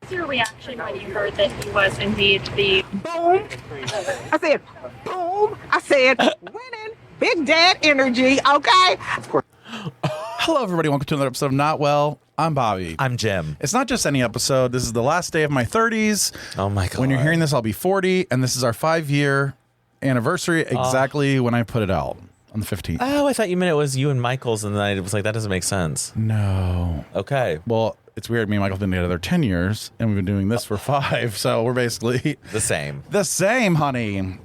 was your reaction when you heard that he was indeed the Boom. I said, boom. I said, winning. Big dad energy. Okay. Of course. Hello, everybody. Welcome to another episode of Not Well. I'm Bobby. I'm Jim. It's not just any episode. This is the last day of my 30s. Oh, my God. When you're hearing this, I'll be 40, and this is our 5-year anniversary exactly when I put it out on the 15th. Oh, I thought you meant it was you and Michael's, and then I was like, that doesn't make sense. No. Okay. Well, it's weird. Me and Michael have been together 10 years, and we've been doing this for 5, so we're basically The same. the same, honey.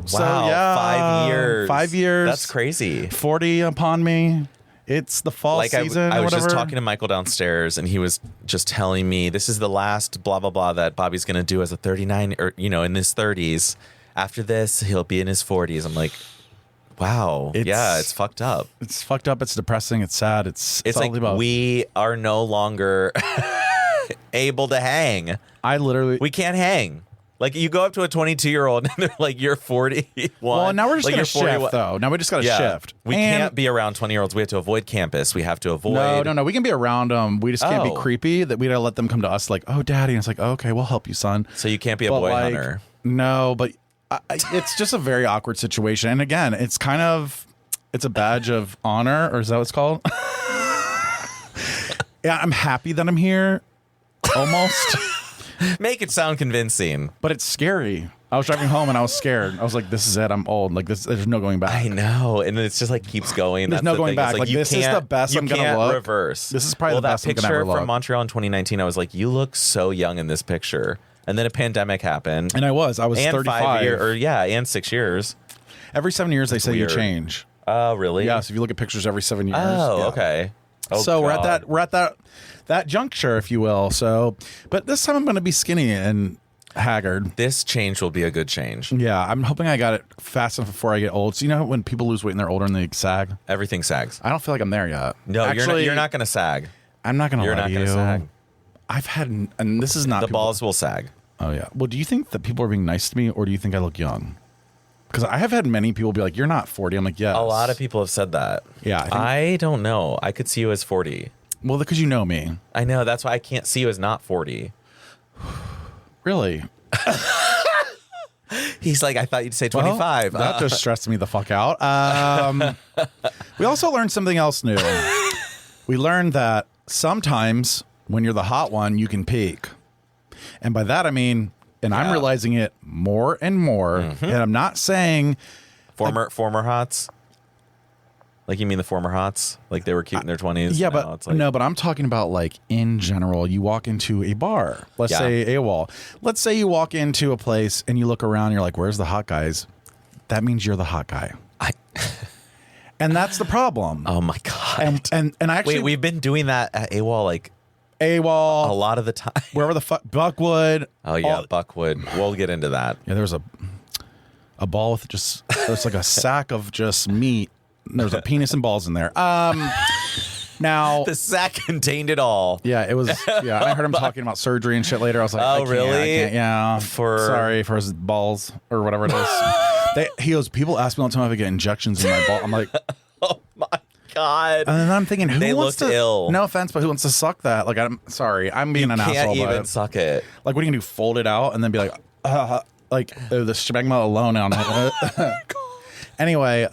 So, Wow, yeah, 5 years. 5 years. That's crazy. 40 upon me. It's the fall Like season. I or was whatever. just talking to Michael downstairs, and he was just telling me this is the last blah blah blah that Bobby's going to do as a 39 or in his 30s. After this, he'll be in his 40s. I'm like, wow, it's fucked up. It's fucked up. It's depressing. It's sad. It's It's all like the above. we are no longer able to hang. I literally. We can't hang. Like, you go up to a 22-year-old and they're like, you're 41. Well, now we're just like, going to you're shift, though. Now we just got to shift. We can't be around 20-year-olds. We have to avoid campus. We have to avoid. No. We can be around them. We just can't be Oh. creepy. That we gotta let them come to us like, oh, daddy. And it's like, oh, okay, we'll help you, son. So you can't be a But, boy like, hunter. No, but it's just a very awkward situation. And again, it's a badge of honor, or is that what it's called? Yeah, I'm happy that I'm here. Almost. Make it sound convincing. But it's scary. I was driving home and I was scared. I was like, this is it. I'm old. Like, there's no going back. I know. And it's just like keeps going. There's That's no the going thing. back. It's Like, you this is can't- the best you I'm gonna can't look. reverse. This is probably the that best I'm gonna picture ever look. from Montreal in 2019, I was like, you look so young in this picture. And then a pandemic happened. And I was and 35. 5 years, and 6 years. Every 7 years, they say weird. you change. Oh, really? Yeah, so if you look at pictures every 7 years. Oh, yeah. okay. Oh, So God. we're at that juncture, if you will. So, but this time I'm going to be skinny and haggard. This change will be a good change. Yeah, I'm hoping I got it fast enough before I get old. So you know when people lose weight and they're older and they sag? Everything sags. I don't feel like I'm there yet. No, Actually, you're not going to sag. I'm not going to You're lie not to going you. to sag. I've had, and this is not The people- balls will sag. Oh yeah. Well, do you think that people are being nice to me, or do you think I look young? Because I have had many people be like, "You're not 40." I'm like, "Yes." A lot of people have said that. Yeah, I don't know. I could see you as 40. Well, because you know me. I know. That's why I can't see you as not 40. Really? He's like, I thought you'd say 25. Well, that just stressed me the fuck out. We also learned something else new. We learned that sometimes when you're the hot one, you can peak. And by that, I mean, and I'm realizing it more and more. And I'm not saying former hots. Like, you mean the former hots? Like, they were cute in their 20s? yeah, Now but it's like, no, but I'm talking about like in general. You walk into a bar, let's Yeah. say AWOL. Let's say you walk into a place and you look around, and you're like, where's the hot guys? That means you're the hot guy. And that's the problem. Oh, my God. And actually, Wait, we've been doing that at AWOL, like, AWOL, a lot of the time. wherever the fuck, Buckwood. Oh, yeah, all- Buckwood. We'll get into that. Yeah, there was a ball with just, there's like a sack of just meat. There's a penis and balls in there. Now, The sack contained it all. yeah, it was. Yeah, I heard him talking about surgery and shit later. I was like, Oh, I can't, really? I can't, yeah. For- for his balls or whatever it is. He goes, people ask me all the time if I get injections in my ball. I'm like, Oh, my God. and then I'm thinking, who They wants looked to? ill. No offense, but who wants to suck that? Like, I'm sorry, I'm being an Can't asshole. even But suck it. like, what are you gonna do? Fold it out and then be like the smegma alone on it. Anyway,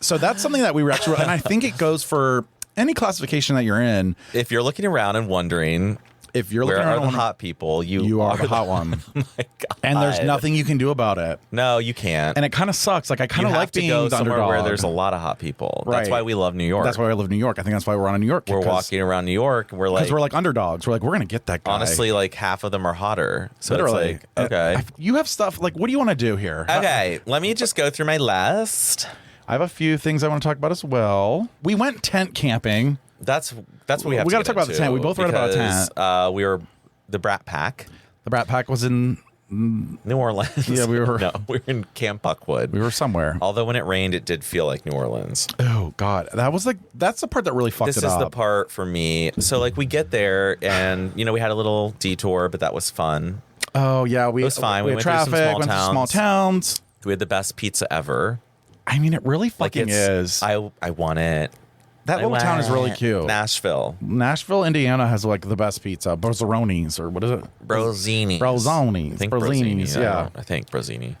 so that's something that we were actually, and I think it goes for any classification that you're in. If you're looking around and wondering, If you're where looking are around, the hot people? you are the hot one, Oh, my God. and there's nothing you can do about it. No, you can't. And it kind of sucks. Like, I kind you of have like to being go the somewhere underdog. where there's a lot of hot people. That's Right. why we love New York. That's why I live in New York. I think that's why we're on a New York. we're walking around New York and we're because like, we're like underdogs. We're like, we're gonna get that guy. honestly, like half of them are hotter. So literally. it's like, okay. You have stuff like, what do you want to do here? Okay, let me just go through my list. I have a few things I want to talk about as well. We went tent camping. That's what we have. We got gotta to talk about the tent. We both read about a tent. We were the Brat Pack, The Brat Pack was in. New Orleans. Yeah, we were- no, we were in Camp Buckwood. We were somewhere. Although when it rained, it did feel like New Orleans. Oh God, that's the part that really fucked This it is up. the part for me. So like we get there and we had a little detour, but that was fun. Oh yeah, It was fine. We had went through some traffic. small Went to towns. small towns. We had the best pizza ever. I mean, it really Like fucking is. I want it. That little town is really cute. Nashville, Indiana has like the best pizza. Brozoni's, or what is it? Brozini. Brozoni's. I think Brozini's, yeah. I think Brozini.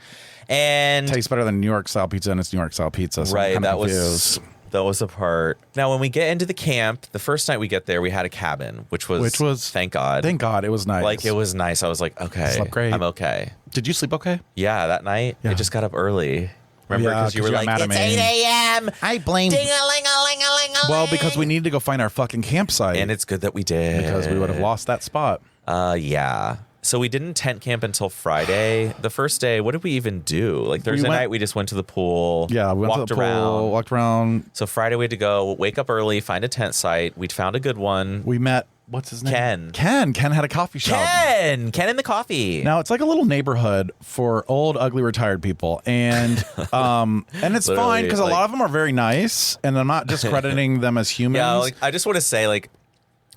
And tastes better than New York style pizza, and it's New York style pizza. So right, I'm that confused. was the part. Now, when we get into the camp, the first night we get there, we had a cabin, which was thank God. Thank God, it was nice. Like, it was nice. I was like, okay, slept great. I'm okay. Did you sleep okay? Yeah, that night I just got up early. Remember, because you were like, mad at it's me. 8 a.m. I blame. Ding-a-ling-a-ling-a-ling-a-ling. Well, because we needed to go find our fucking campsite, and it's good that we did, because we would have lost that spot. Yeah. So we didn't tent camp until Friday. The first day, what did we even do? Like Thursday night, we just went to the pool. Yeah, we went to the pool, walked around. So Friday we had to go wake up early, find a tent site. We'd found a good one. We met, what's his name? Ken. Ken had a coffee shop. Ken in the coffee. Now it's like a little neighborhood for old, ugly, retired people, and it's fine because a lot of them are very nice, and I'm not discrediting them as humans. Yeah, like, I just want to say, like,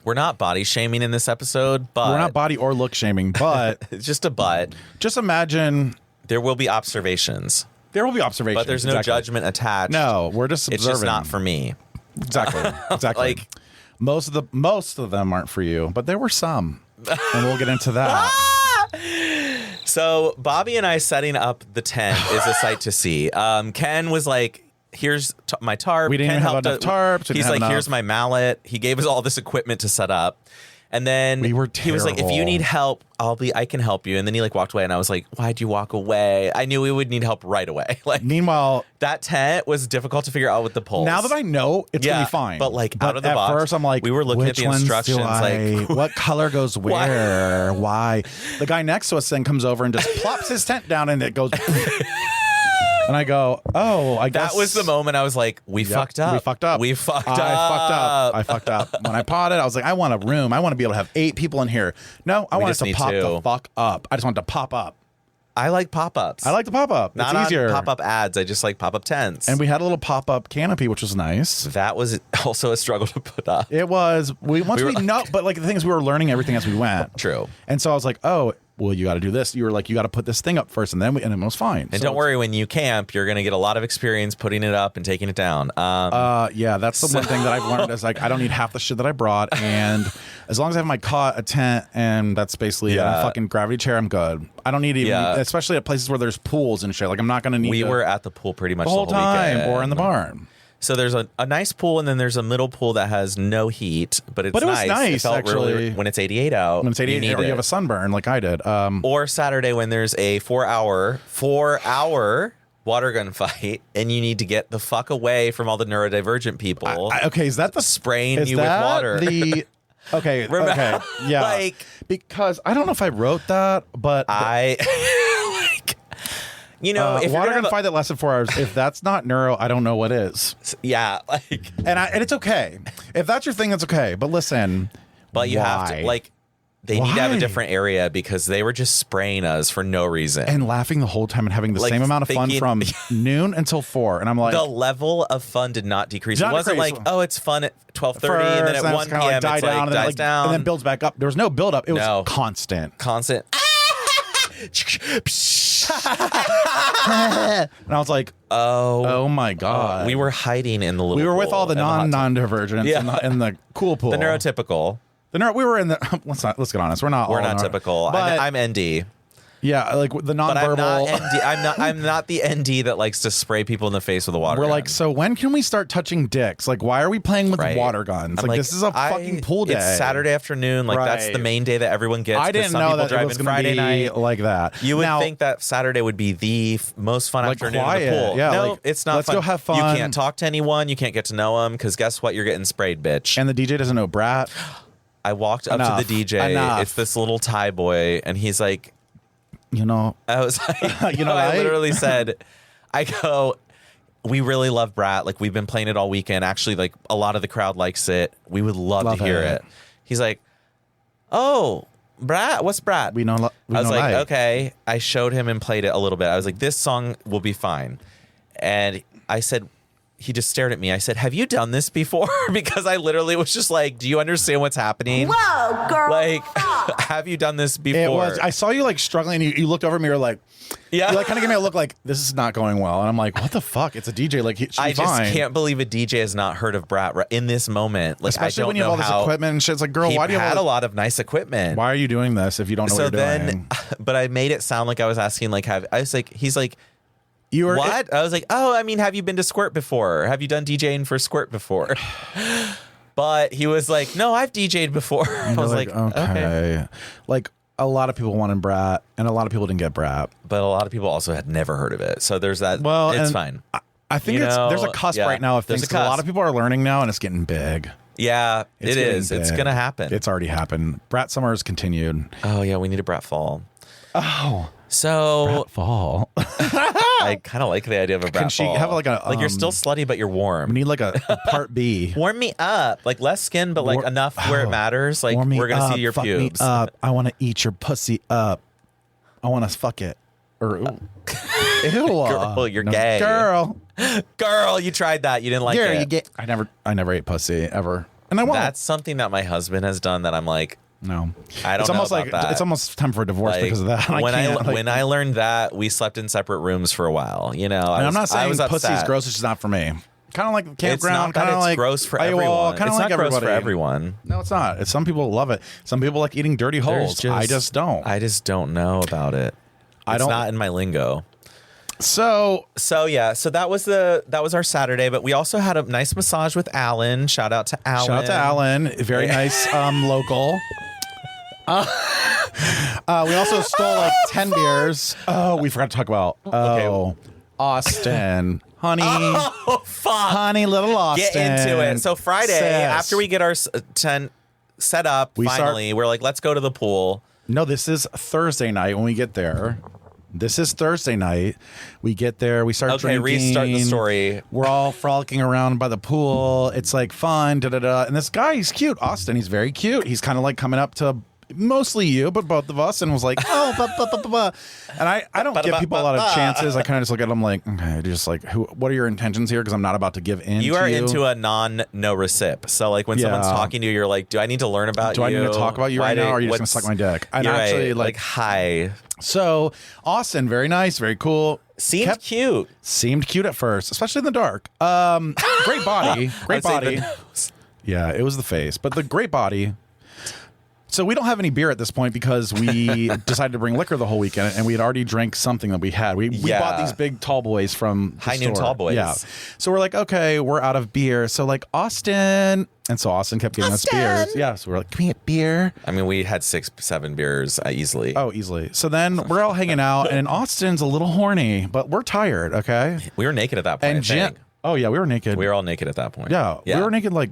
we're not body shaming in this episode, but we're not body or look shaming, but it's just a but. Just imagine there will be observations. There will be observations, but there's no judgment attached. No, we're just observing. It's just not for me. Exactly. Like, most of them aren't for you, but there were some, and we'll get into that. So Bobby and I setting up the tent is a sight to see. Ken was like, here's my tarp. We didn't Ken even have enough tarps. He's like, here's my mallet. He gave us all this equipment to set up. And then he was like, if you need help, I can help you. And then he like walked away, and I was like, why'd you walk away? I knew we would need help right away. Like, meanwhile, that tent was difficult to figure out with the poles. Now that I know, it's gonna be fine. But like out of the box, at first I'm like, we were looking at the instructions, like what color goes where? Why? The guy next to us then comes over and just plops his tent down, and it goes. And I go, oh, I guess. That was the moment I was like, we fucked up. We fucked up. We fucked up. I fucked up. When I potted, I was like, I want a room. I want to be able to have 8 people in here. No, I want it to pop the fuck up. I just want it to pop up. I like pop-ups. I like the pop-up. Not it's easier. On pop-up ads. I just like pop-up tents. And we had a little pop-up canopy, which was nice. That was also a struggle to put up. It was. But like the things we were learning everything as we went. True. And so I was like, oh, well, you got to do this. You were like, you got to put this thing up first, and then it was fine. And don't worry, when you camp, you're going to get a lot of experience putting it up and taking it down. Yeah, that's the one thing that I've learned is like I don't need half the shit that I brought, and as long as I have my cot, a tent, and that's basically a fucking gravity chair, I'm good. I don't need even, especially at places where there's pools and shit. Like I'm not going to need. We were at the pool pretty much the whole time, weekend. or in the barn. So there's a nice pool, and then there's a middle pool that has no heat, but it was nice. It felt actually. Really, when it's 88 out. When it's 88 or you have a sunburn like I did. Or Saturday when there's a 4-hour water gun fight, and you need to get the fuck away from all the neurodivergent people. Okay, is that the spraying you with water? Okay, Remember, okay, yeah. Like, because I don't know if I wrote that, but you know, if water you're gun fight that lasted 4 hours. If that's not neuro, I don't know what is. Yeah, like, and it's okay if that's your thing. That's okay. But listen, but you have to like. They need to have a different area because they were just spraying us for no reason. And laughing the whole time and having the same amount of fun from noon until 4. And I'm like... The level of fun did not decrease. It wasn't like, oh, it's fun at 12:30 and then at 1 p.m. Like it's like dies down. And then builds back up. There was no build up. It was constant. Constant. And I was like, oh my God. We were hiding in the little We were with all the non-divergents in the cool pool. The neurotypical. We were in the. Let's get honest. We're not typical. But I'm ND. Yeah, like the nonverbal. But I'm not the ND that likes to spray people in the face with a water gun. We're like, so when can we start touching dicks? Like, why are we playing with water guns? Like, this is a fucking pool day. It's Saturday afternoon. Like, that's the main day that everyone gets. I didn't know that it was going to be like that. You would think that Saturday would be the most fun afternoon in the pool. Yeah, no, it's not. Let's go have fun. You can't talk to anyone. You can't get to know them because guess what? You're getting sprayed, bitch. And the DJ doesn't know brat. I walked up to the DJ. It's this little Thai boy, and he's like, you know, I was like, you know, I literally said, I go, we really love Brat. Like, we've been playing it all weekend. Actually, like, a lot of the crowd likes it. We would love to hear it. He's like, oh, Brat, what's Brat? I was like, okay. I showed him and played it a little bit. I was like, this song will be fine. And I said, he just stared at me. I said, have you done this before? Because I literally was just like, do you understand what's happening? Whoa, girl. Like, Have you done this before? It was. I saw you like struggling. And you looked over at me. You're like, yeah. You like kind of gave me a look like this is not going well. And I'm like, what the fuck? It's a DJ. Like, I just can't believe a DJ has not heard of Brat in this moment. Like, especially I don't when you have all know this how equipment and shit. It's like, girl, he why do you have had all a lot of nice equipment? Why are you doing this if you don't know what you're doing? But I made it sound like I was asking, like, he's like, You were what? I was like, oh, I mean, have you been to Squirt before? Have you done DJing for Squirt before? But he was like, no, I've DJ'd before. I was like, okay. Like, a lot of people wanted Brat, and a lot of people didn't get Brat. But a lot of people also had never heard of it. So there's that. Well, it's fine. I think there's a cusp right now of things. 'Cause a lot of people are learning now, and it's getting big. Yeah, It's It's going to happen. It's already happened. Brat Summer has continued. Oh, yeah, we need a Brat Fall. Oh. So Brat Fall. I kind of like the idea of a Brat Can she Fall. have like a you're still slutty, but you're warm. We need like a part B. Warm me up, like less skin, but like enough where it matters. Like Warm me we're gonna up, see your fuck pubes. Me up. I want to eat your pussy up. I want to fuck it. Or ew. Girl, you're gay. Girl, you tried that. You didn't like it. You get. I never ate pussy ever, and I won't. That's something that my husband has done that I'm like, no. I don't it's know almost about like that. it's almost time for a divorce Like, because of that. When I learned that, we slept in separate rooms for a while. You know, I'm not saying pussy's upset. gross. It's just not for me. Kind of like It's campground. not that Kind of it's like gross for Kind everyone. of It's like not gross everybody. for everyone. No, it's not. Some people love it. Some people like eating dirty holes. I just don't. I just don't know about it. It's not in my lingo. So yeah, so that was our Saturday, but we also had a nice massage with Alan. Shout out to Alan. Shout out to Alan. Very nice local. We also stole like 10 beers. Oh, we forgot to talk about. Oh, Austin. Honey. Oh, fuck. Honey, little Austin. Get into it. So Friday, after we get our tent set up, we're like, let's go to the pool. No, this is Thursday night when we get there. This is Thursday night. We get there. We start drinking. Okay, restart the story. We're all frolicking around by the pool. It's like fun. Da-da-da. And this guy, he's cute. Austin, he's very cute. He's kind of like coming up to mostly you, but both of us, and was like, oh, and I don't give people a lot of chances. I kind of just look at them like, okay, just like, what are your intentions here? Because I'm not about to give in. You are into a no recip. So like when someone's talking to you, you're like, do I need to learn about you? Do I need to talk about you right now, or are you just gonna suck my dick? And actually, like, hi. So Austin, very nice, very cool. Seemed cute at first, especially in the dark. Great body, great body. Yeah, it was the face, but the great body. So we don't have any beer at this point because we decided to bring liquor the whole weekend, and we had already drank something that we had. We bought these big tall boys from the High store. Noon Tall Boys. Yeah. So we're like, okay, we're out of beer. So like Austin, and so Austin kept giving us beers. Yeah. So we're like, can we get beer? I mean, we had 6-7 beers easily. Oh, easily. So then we're all hanging out, and Austin's a little horny, but we're tired. Okay. We were naked at that point. And Jim. Oh yeah, we were naked. We were all naked at that point. Yeah. We were naked like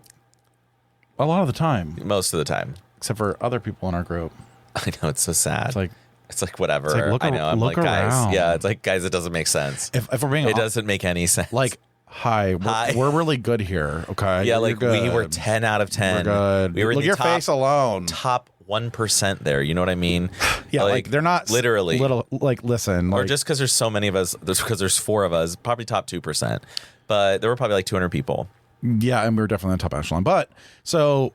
a lot of the time. Most of the time. Except for other people in our group. I know, it's so sad. It's like whatever. It's like, look I know. I'm like, guys. around. Yeah, it's like, guys, it doesn't make sense. If we're being it doesn't make any sense. Like, hi. We're really good here. Okay. Yeah, You're like good. we were 10 out of 10. We're good. We were Look in your the face alone. Top 1% there. You know what I mean? Yeah, like they're not literally little. Like, listen. Or just because there's so many of us, because there's 4 of us, probably top 2%. But there were probably like 200 people. Yeah, and we were definitely in the top echelon. But so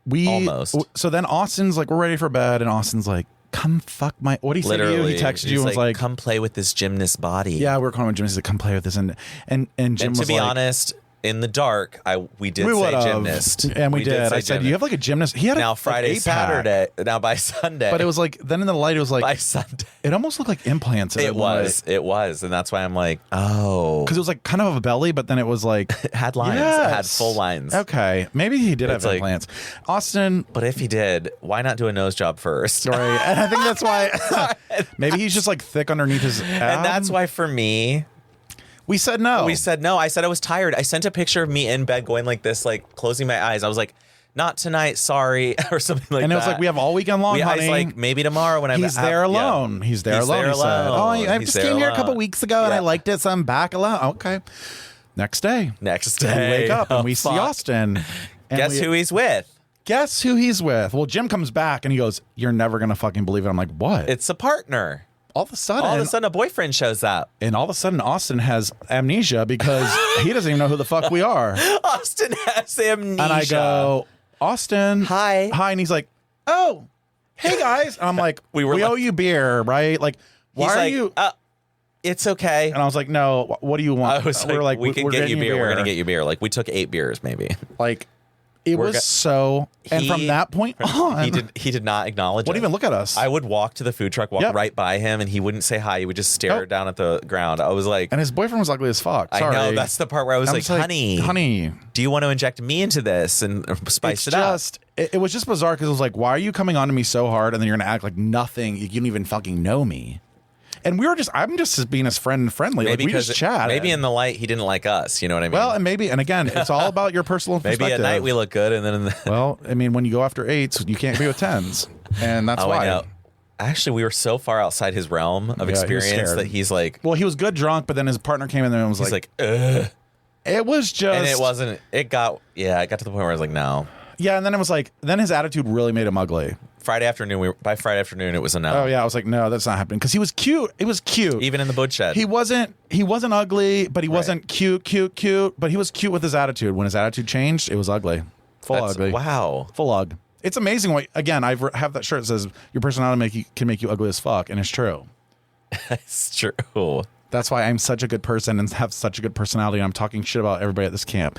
almost. So then Austin's like, we're ready for bed, and Austin's like, come fuck my. What did he say to you? He texted you and was like, come play with this gymnast body. Yeah, we were calling him gymnast. He's like, come play with this, and Jim and was to be like, honest. In the dark, we did say gymnast. And we did. I said, you have like a gymnast. He had now Friday, Saturday. Now by Sunday. But it was like, then in the light, it was like. By Sunday. It almost looked like implants. It was. And that's why I'm like, oh. Because it was like kind of a belly, but then it was like. It had lines. Yes. It had full lines. Okay. Maybe he did have implants. Austin. But if he did, why not do a nose job first? Right. And I think that's why. Maybe he's just like thick underneath his ab. And that's why for me. We said no. I said I was tired. I sent a picture of me in bed going like this, like closing my eyes. I was like, not tonight, sorry, or something like that. And it was like, we have all weekend long, honey. I was like, maybe tomorrow when He's there alone. Yeah. He's there alone. He said, oh, I just came here a couple weeks ago and I liked it, so I'm back alone. Okay. Next day. We wake up and we see Austin. And Guess who he's with? Guess who he's with? Well, Jim comes back and he goes, you're never going to fucking believe it. I'm like, what? It's a partner. All of a sudden, a boyfriend shows up. And all of a sudden, Austin has amnesia because he doesn't even know who the fuck we are. Austin has amnesia. And I go, Austin. Hi. And he's like, oh, hey guys. And I'm like, we owe you beer, right? Like, why are you? It's okay. And I was like, no, what do you want? I was We're like, we can we're get getting you beer. We're going to get you beer. Like, we took 8 beers, maybe. Like, it was so. And from that point on, he did not acknowledge it. Wouldn't even look at us. I would walk to the food truck, walk right by him, and he wouldn't say hi. He would just stare down at the ground. I was like, and his boyfriend was ugly as fuck. Sorry. I know. That's the part where I was like, honey, do you want to inject me into this and spice it up? It was just bizarre because it was like, why are you coming on to me so hard, and then you're gonna act like nothing? You don't even fucking know me. And I'm just being his friend and friendly. Maybe like, we just chat. Maybe in the light, he didn't like us. You know what I mean? Well, and again, it's all about your personal perspective. Maybe at night we look good, and then well, I mean, when you go after 8s, you can't be with 10s, and that's why. I know. Actually, we were so far outside his realm of experience that he's like, well, he was good drunk, but then his partner came in there and was like, ugh. It was just, and it wasn't. It got to the point where I was like, no. Yeah, and then it was like, then his attitude really made him ugly. By Friday afternoon, it was a no. Oh yeah, I was like, no, that's not happening because he was cute. It was cute, even in the woodshed. He wasn't ugly, but he wasn't cute. But he was cute with his attitude. When his attitude changed, it was ugly, ugly. Wow, full ug. It's amazing. Again, I have that shirt that says your personality can make you ugly as fuck, and it's true. It's true. That's why I'm such a good person and have such a good personality. And I'm talking shit about everybody at this camp.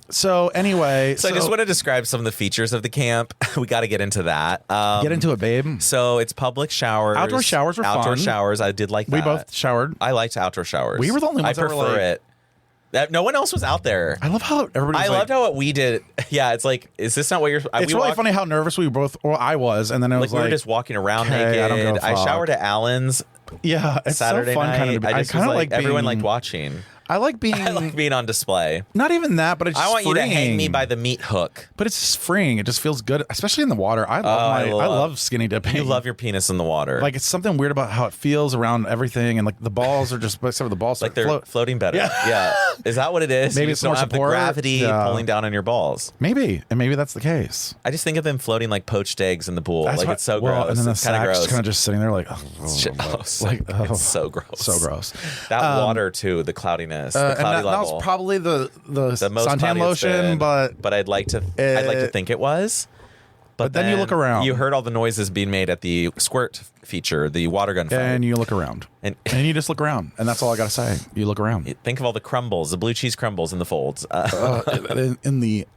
So anyway. So I just want to describe some of the features of the camp. We got to get into that. Get into it, babe. So it's public showers. Outdoor showers were fun. Outdoor showers. I did like that. We both showered. I liked outdoor showers. We were the only ones I prefer it. No one else was out there. I love how everybody. Loved how what we did. Yeah, it's like, is this not what you're? It's really funny how nervous we both. Well, I was, and then it was we were just walking around naked. I showered at Allen's. Yeah, it's Saturday so fun. night. Kind of. I kind of like everyone liked watching. I like being on display. Not even that, but it's just I want freeing. you to hang me by the meat hook. But it's just freeing. It just feels good, especially in the water. I love skinny dipping. You love your penis in the water. Like, it's something weird about how it feels around everything, and like the balls are just except for the balls like they're floating better. Yeah. Is that what it is? Maybe you it's don't more have support. the gravity pulling down on your balls. Maybe that's the case. I just think of them floating like poached eggs in the pool. That's it's so gross. And then the it's kind of gross. Kind of just sitting there like, it's so gross. So gross. That water too, the cloudiness, the cloudy level. That was probably the most suntan lotion, but I'd like to think it was. But then you look around. You heard all the noises being made at the squirt feature, the water gun fight. And you look around. And you just look around. And that's all I got to say. You look around. Think of all the crumbles, the blue cheese crumbles in the folds. In the...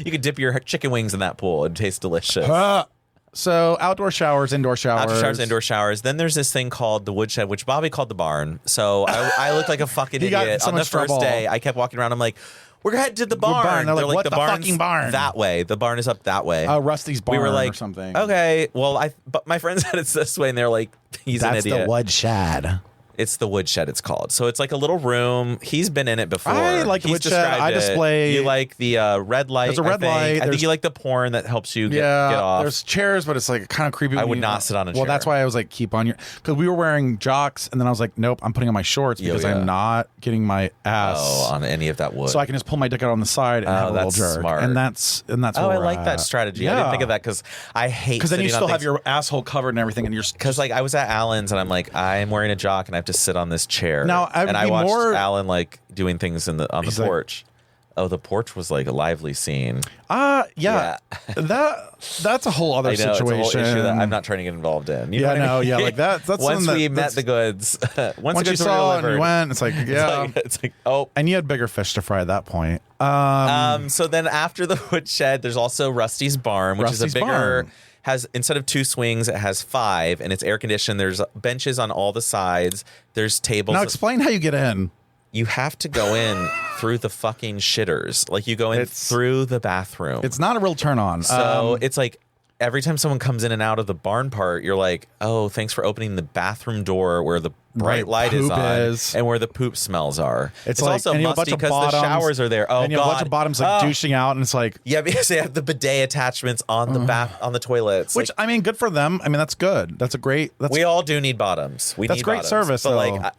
You could dip your chicken wings in that pool. It'd taste delicious. So outdoor showers, indoor showers. Outdoor showers, indoor showers. Then there's this thing called the woodshed, which Bobby called the barn. So I looked like a fucking idiot. On the first day, I kept walking around. I'm like, we're headed to the barn. They're like, what the fucking barn? That way. The barn is up that way. Rusty's barn we were like, or something. Okay, well, but my friends said it's this way, and they're like, he's an idiot. That's the woodshed. It's the woodshed, it's called. So it's like a little room. He's been in it before. I like the woodshed. I display. You like the red light. There's a red light. I think you like the porn that helps you get off. There's chairs, but it's like kind of creepy. I would not sit on a chair. Well, that's why I was like, keep on your. Because we were wearing jocks, and then I was like, nope, I'm putting on my shorts because I'm not getting my ass on any of that wood. So I can just pull my dick out on the side and have a little jerk. Smart. And that's. I like that strategy. Yeah. I didn't think of that because I hate. Because then you still have your asshole covered and everything, and you're. Because like I was at Allen's and I'm like, I'm wearing a jock and I have to sit on this chair. Now, I watched Alan like doing things on the porch. Oh, the porch was like a lively scene. Yeah. That's a whole other situation. It's a whole issue that I'm not trying to get involved in. You know what I mean? Like that's once we met the goods. once you saw and you went, it's like it's like oh, and you had bigger fish to fry at that point. So then after the woodshed, there's also Rusty's barn, which is a bigger. Barn. Has instead of 2 swings, it has 5, and it's air conditioned. There's benches on all the sides. There's tables. Now explain how you get in. You have to go in through the fucking shitters. Like you go in through the bathroom. It's not a real turn on. So it's like every time someone comes in and out of the barn part, you're like, oh, thanks for opening the bathroom door where the bright light is on and where the poop smells are. It's like, also musty because the showers are there. Oh, and you have a bunch of bottoms like douching out, and it's like because they have the bidet attachments on the on the toilets. Which I mean, good for them. I mean, that's good. That's a great. We all do need bottoms. That's great service, but like,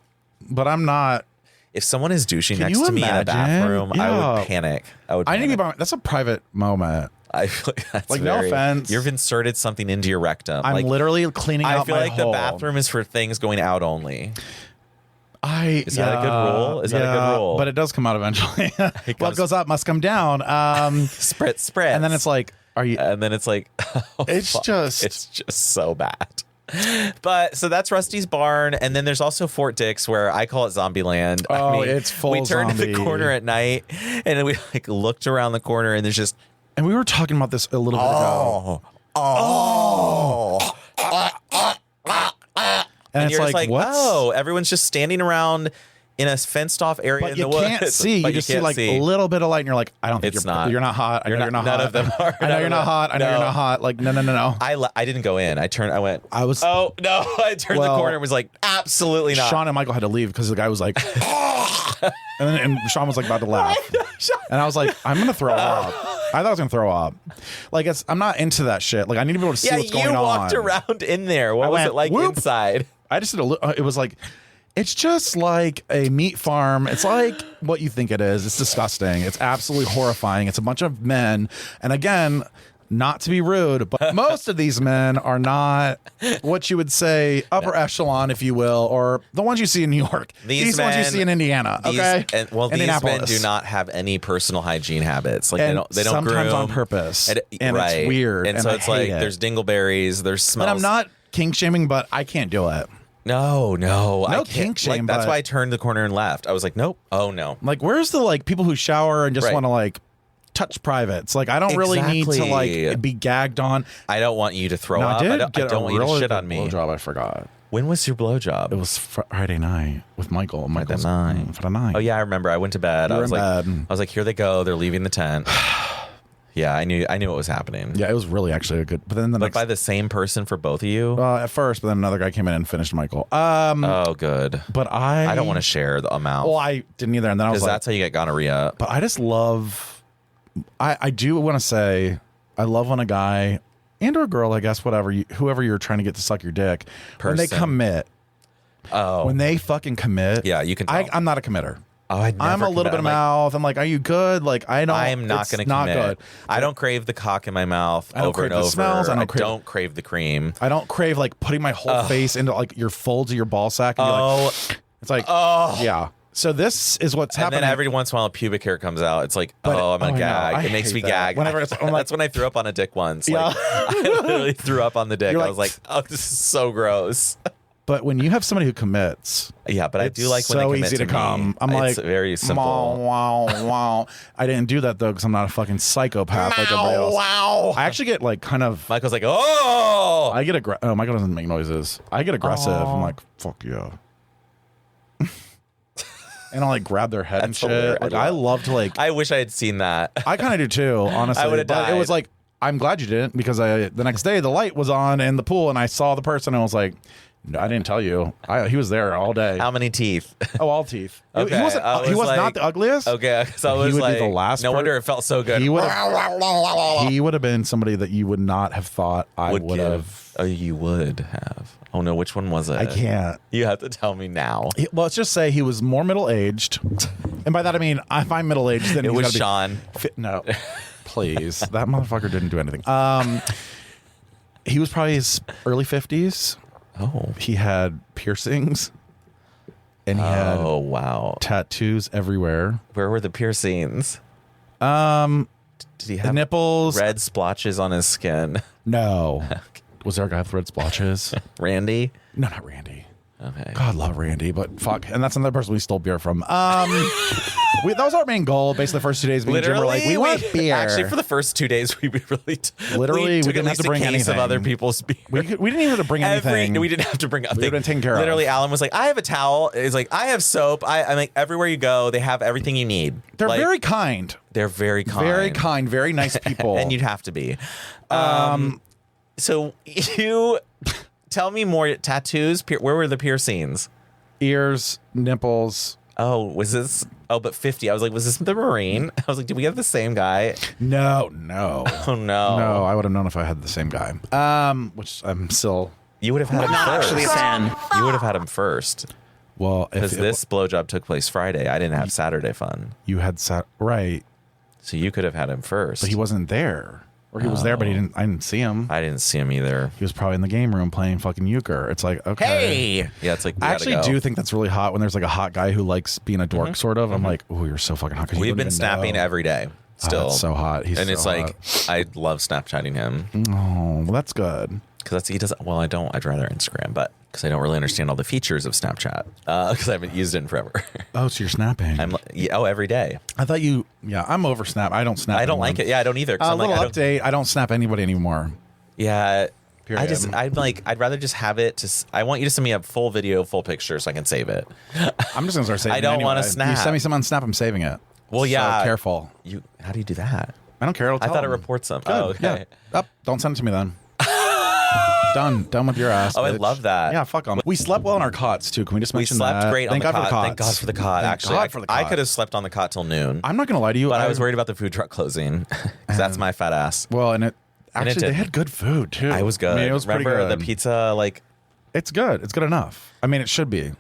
but I'm not. If someone is douching next to me in a bathroom, I would panic. I need to be. That's a private moment. I feel like that's no offense. You've inserted something into your rectum. I'm literally cleaning out my hole. I feel like the bathroom is for things going out only. Is that a good rule? Is that a good rule? But it does come out eventually. What goes up must come down. Spread. And then it's like, Are you? And then it's like, oh, It's fuck. just- it's just so bad. But so that's Rusty's barn, and then there's also Fort Dix, where I call it Zombie Land. Oh, it's full We turned to the zombie. corner at night, and then we like looked around the corner, and there's just And we were talking about this a little bit ago. And it's you're just like, what? oh, everyone's just standing around in a fenced off area But in you the woods. can't see. But You just see can't like a little bit of light, and you're like, I don't think It's you're not. You're not hot. I know you're not none hot. of them are. I know you're not hot. I know you're No. not hot. Like, no. I didn't go in. I went. I was. Oh no! I turned Well, the corner and was like, absolutely not. Sean and Michael had to leave because the guy was like, and Sean was like about to laugh, and I was like, I'm gonna throw up. I thought I was gonna throw up. Like, I'm not into that shit. Like, I need to be able to see yeah, what's going on. you walked around in there. What was went, it like whoop. inside? I just did it was like, it's just like a meat farm. It's like what you think it is. It's disgusting. It's absolutely horrifying. It's a bunch of men. And again, not to be rude, but most of these men are not what you would say upper echelon, if you will, or the ones you see in New York. These ones you see in Indiana. Okay. These men Indianapolis. do not have any personal hygiene habits. Like And they don't sometimes groom on purpose. And It's weird. And And so I it's like hate it. there's dingleberries. There's smells. And I'm not kink shaming, but I can't do it. No, I can't. kink shame, That's but- why I turned the corner and left. I was like, nope. Oh no. Like, where's the like people who shower and just Right. want to like touch privates? Like, I don't really need to Exactly. like be gagged on. I don't want you to throw No, up. I did I don't get want a you to really shit good on me. blowjob. I forgot. When was your blowjob? It was Friday night with Michael. Michael's night. Friday night. Oh yeah, I remember. I went to bed. You I were was in like, bed. I was like, here they go. They're leaving the tent. Yeah, I knew what was happening. Yeah, it was really actually a good. But then the But next, by the same person for both of you. at first, but then another guy came in and finished Michael. Oh, good. But I don't want to share the amount. Well, I didn't either, and then I was because like, that's how you get gonorrhea. but I just love. I do want to say I love when a guy and or a girl, I guess, whatever, whoever you're trying to get to suck your dick, when they Person. commit. Oh, When they fucking commit. Yeah, you can tell. I'm not a committer. oh, I'd never I'm a little commit. bit of I'm like, mouth. I'm like, are you good? Like, I don't. I'm not it's going to not commit. good. I don't crave the cock in my mouth I don't over crave and the over. smells. I don't crave- don't crave the cream. I don't crave like putting my whole face into like your folds of your ball sack. And you're like, Oh, it's like, oh. yeah. So this is what's And happening. then every once in a while, pubic hair comes out. It's like, But- oh, I'm I gonna know. gag. I It makes hate me that. gag. Whenever it's- I'm like- that's when I threw up on a dick once. Yeah. Like, I literally threw up on the dick. You're I like- was like, oh, this is so gross. But when you have somebody who commits, Yeah, but I it's do like when so they commit easy to me. come. I'm It's like, very simple. Wow. I didn't do that though because I'm not a fucking psychopath like everybody else. Wow. I actually get like kind of. Michael's like, oh. I get aggressive. Oh, Michael doesn't make noises. I get aggressive. I'm like, fuck yeah. And I'll like grab their head and That's shit. hilarious. Like I love to like. I wish I had seen that. I kind of do too, honestly. I would've But it was died. like, I'm glad you didn't because the next day the light was on in the pool and I saw the person and I was like, no, I didn't tell you. He was there all day. How many teeth? Oh, all teeth. Okay, He wasn't. I He was was not like- the ugliest. Okay, so I was would be like, the last no per- wonder it felt so good. He would have been somebody that you would not have thought I would have. Oh, you would have. Oh no, which one was it? I can't. You have to tell me now. Well, let's just say he was more middle aged, and by that I mean if I'm middle aged, then It he's was gotta be Sean. Fit, no, please, that motherfucker didn't do anything. He was probably his early 50s. Oh. He had piercings, and he Oh had wow. tattoos everywhere. Where were the piercings? Um, Did he the have nipples. red splotches on his skin? No. Was there a guy with red splotches? Randy? No, not Randy. Okay. God, love Randy, but fuck, and that's another person we stole beer from. That was our main goal. Basically, the first 2 days, me and Jim were like, we want beer. Actually, for the first 2 days, we really Literally, we took didn't at have to least bring a case anything. of other people's beer. we didn't even have to bring anything. We didn't have to bring. We've been taken care of. Literally, Alan was like, "I have a towel." It's like, "I have soap." I'm like, everywhere you go, they have everything you need. They're Like, very kind, they're very kind, very nice people. and you'd have to be. So you tell me more. Tattoos. Where were the piercings? Ears, nipples. Oh, was this? Oh, but 50. I was like, was this the Marine? I was like, did we have the same guy? No. Oh no. No, I would have known if I had the same guy. Which I'm still. You would have had him Not first. actually a fan. You would have had him first Well, because if this blowjob took place Friday. I didn't have Saturday fun, you had right, so you could have had him first. but he wasn't there, or he was there, but I didn't see him. I didn't see him either. He was probably in the game room playing fucking euchre. It's like, okay. Yeah, it's like we I gotta actually go. do think that's really hot when there's like a hot guy who likes being a dork, sort of. I'm like, oh, you're so fucking hot. 'cause you We've wouldn't been even snapping know. every day. still. That's so hot. He's and so it's hot. like I love Snapchatting him Oh, well, that's good. because he doesn't. Well, I don't. I'd rather Instagram, but because I don't really understand all the features of Snapchat because I haven't used it in forever. Oh, so you're snapping. Every day. I thought you. Yeah, I'm over Snap. I don't snap. I don't anyone. like it. Yeah, I don't either. 'Cause A I'm like, little I don't, update. I don't snap anybody anymore. yeah. Period. I'd rather just have it. I want you to send me a full video, full picture, so I can save it. I'm just gonna start saving. I don't it wanna anyway. snap. You send me something on Snap, I'm saving it. Well, yeah. So careful. How do you do that? I don't care. It'll I tell thought it them. reports them. Good. Oh, okay. Yeah. Don't send it to me then. Done with your ass. Oh, I bitch. love that. Yeah, fuck them. We slept well in our cots too. Can we just We mention slept that? great on Thank the God cot. for the Thank God for the cot. Thank Actually, God for the I cot. could have slept on the cot till noon, I'm not gonna lie to you, but I was worried about the food truck closing because that's my fat ass. Well, and it actually they didn't. had good food too. I was good. I mean, it was Remember pretty good. the pizza? Like, It's good. It's good enough. I mean, it should be.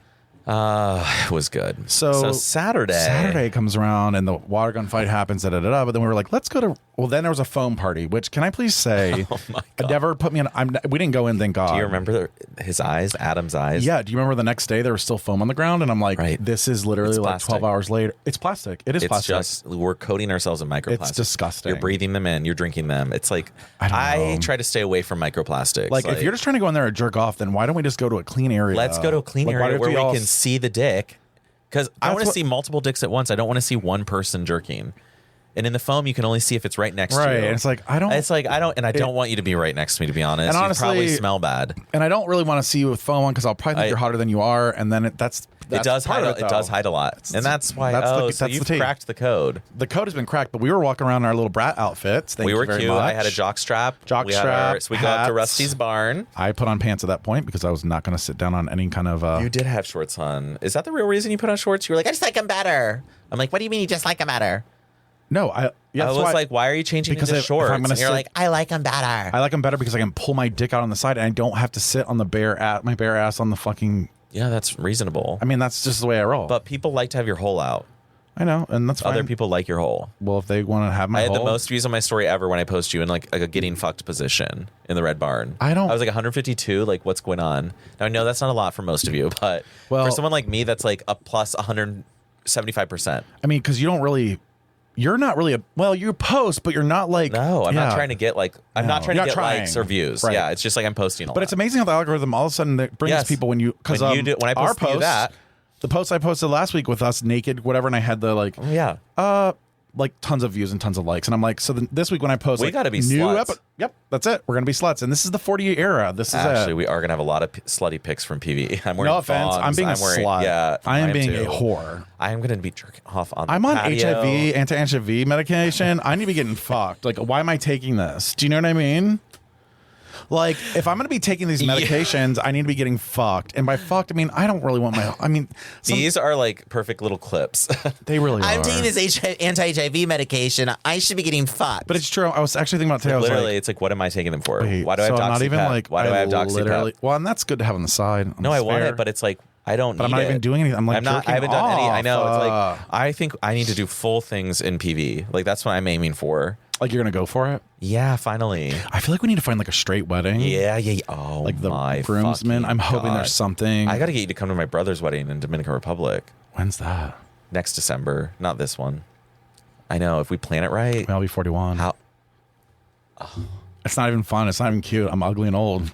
it was good. So Saturday comes around and the water gun fight happens. But then we were like, let's go to. Well, then there was a foam party, which can I please say, Oh my it God. never put me in. We didn't go in, thank God. Do you remember his eyes, Adam's eyes? Yeah. Do you remember the next day there was still foam on the ground, and I'm like, Right. this is literally It's like plastic. 12 hours later. It's plastic. It is It's plastic. just we're coating ourselves in microplastics. It's disgusting. You're breathing them in. You're drinking them. It's like I don't know. try to stay away from microplastics. Like, if you're just trying to go in there and jerk off, then why don't we just go to a clean area? let's go to a clean Like, why area don't where we all can see the dick. Because I That's want to what- see multiple dicks at once. I don't want to see one person jerking. And in the foam, you can only see if it's right next to Right. you. And it's like, I don't. don't want you to be right next to me, to be honest. And You honestly, probably smell bad. And I don't really want to see you with foam on because I'll probably think I- you're hotter than you are, and then that's It does part hide. of It though. does hide a lot, and that's why. that's So the you've tea. cracked the code. The code has been cracked, but we were walking around in our little brat outfits. Thank We you were very cute. much. I had a jock strap. Jock We had strap, so we go up to hats. Rusty's barn. I put on pants at that point because I was not going to sit down on any kind of. You did have shorts on. Is that the real reason you put on shorts? You were like, I just like them better. I'm like, what do you mean you just like them better? No, I. Yeah, I that's was why, like, why are you changing because into if shorts? I'm gonna and you're sit- like, I like them better. I like them better because I can pull my dick out on the side and I don't have to sit on my bare ass on the fucking. Yeah, that's reasonable. I mean, that's just the way I roll. But people like to have your hole out. I know, and that's fine. Other people like your hole. Well, if they want to have my I had the hole- most views on my story ever when I post you in like a getting fucked position in the red barn. I don't- I was like 152. Like, what's going on? Now I know that's not a lot for most of you, but Well- for someone like me, that's like a plus 175%. I mean, because you don't really. You're not really a. Well, you post, but you're not like. No, I'm yeah. not trying to get like. I'm No, not trying you're to not get trying. likes or views. Right. Yeah, it's just like I'm posting a lot. But it's amazing how the algorithm all of a sudden that brings Yes. people when you because When you do- when I our post you post that- the post I posted last week with us naked whatever and I had the like yeah. like tons of views and tons of likes and I'm like so this week when I post We like, gotta be new sluts. yep that's it we're gonna be sluts and this is the 40 era this is Actually, it. we are gonna have a lot of slutty pics from PV. I'm wearing No offense, thongs. I'm being a wearing, slut. Yeah, I am am being too. a whore. I am gonna be jerking off on. I'm the on patio. HIV anti-HIV medication. I need to be getting fucked. Like, why am I taking this? Do you know what I mean? Like, if I'm going to be taking these Yeah. medications, I need to be getting fucked. And by fucked, I mean, I don't really want my. I mean, These are like perfect little clips. they really are. I'm taking this anti-HIV medication. I should be getting fucked. But it's true. I was actually thinking about today. I was Literally, like, it's like, what am I taking them for? wait, Why do I so have I'm not even Doxypep? like. Why do I have literally- Doxypep? Well, and that's good to have on the side. No, I want it, but it's like I don't. But I'm need not it. even doing anything. I'm like, I'm not. I haven't jerking done any. I off. know. It's like I think I need to do full things in PV. Like that's what I'm aiming for. Like you're gonna go for it. Yeah, finally. I feel like we need to find like a straight wedding. Yeah. Oh, Like the my groomsmen. fucking I'm hoping God. there's something. I got to get you to come to my brother's wedding in Dominican Republic When's that? next December. Not this one. I know. If we plan it right. I'll be 41. How? It's not even fun. It's not even cute. I'm ugly and old.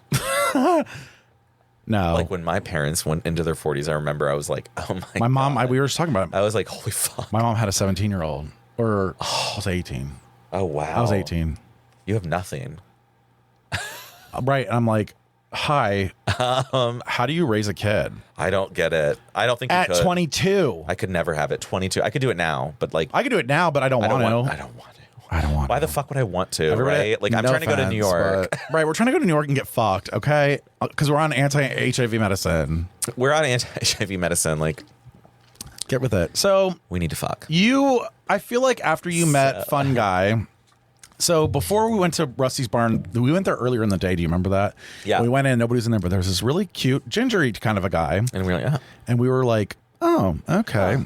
No. Like when my parents went into their 40s, I remember I was like, oh my my mom, God. we were just talking about it. I was like, holy fuck. My mom had a 17-year-old. Or I was 18. Oh, wow. I was 18. You have nothing. Right. And I'm like, hi. How do you raise a kid? I don't get it. I don't think you At could. 22. I could never have it. 22. I could do it now, but like, I could do it now, but I don't I don't want want. to. I don't want to. I don't want Why to. the fuck would I want to? Everybody- Right? Like, I'm no trying to go to New offense, York. but- right. We're trying to go to New York and get fucked, okay? Because we're on anti-HIV medicine. We're on anti-HIV medicine. Like, Get with it. So we need to fuck. I feel like after you met Fun Guy, so before we went to Rusty's Barn, we went there earlier in the day. Do you remember that? Yeah. We went in, nobody was in there, but there was this really cute, gingery kind of a guy. And we're like, And we were like, oh, okay.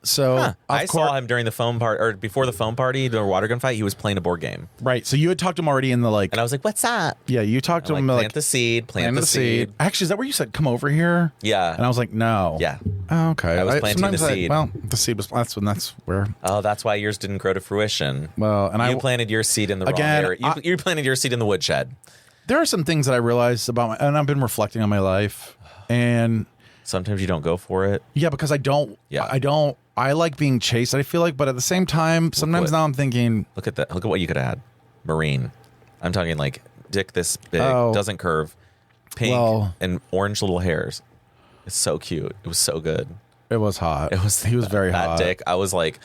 So Huh. of I course, saw him during the foam part or before the foam party, the water gun fight. He was playing a board game, right. So you had talked to him already in the like. and I was like, "What's up?" Yeah, you talked to I'm him like, like plant the seed, plant the seed. Actually, is that where you said come over here? Yeah. And I was like, no. Yeah. Oh, okay. I was planting the sometimes seed. well, the seed was that's where. Oh, that's why yours didn't grow to fruition. Well, and You planted your seed in the Again, wrong area. You planted your seed in the woodshed. there are some things that I realized about and I've been reflecting on my life, and Sometimes you don't go for it. yeah, because I don't. Yeah. I like being chased. I feel like, but at the same time, sometimes what- now I'm thinking, Look at that. Look at what you could have had. Marine. I'm talking like dick this big, Oh. doesn't curve, pink Well- and orange little hairs. It's so cute. It was so good. it was hot. He was very that hot. dick. I was like,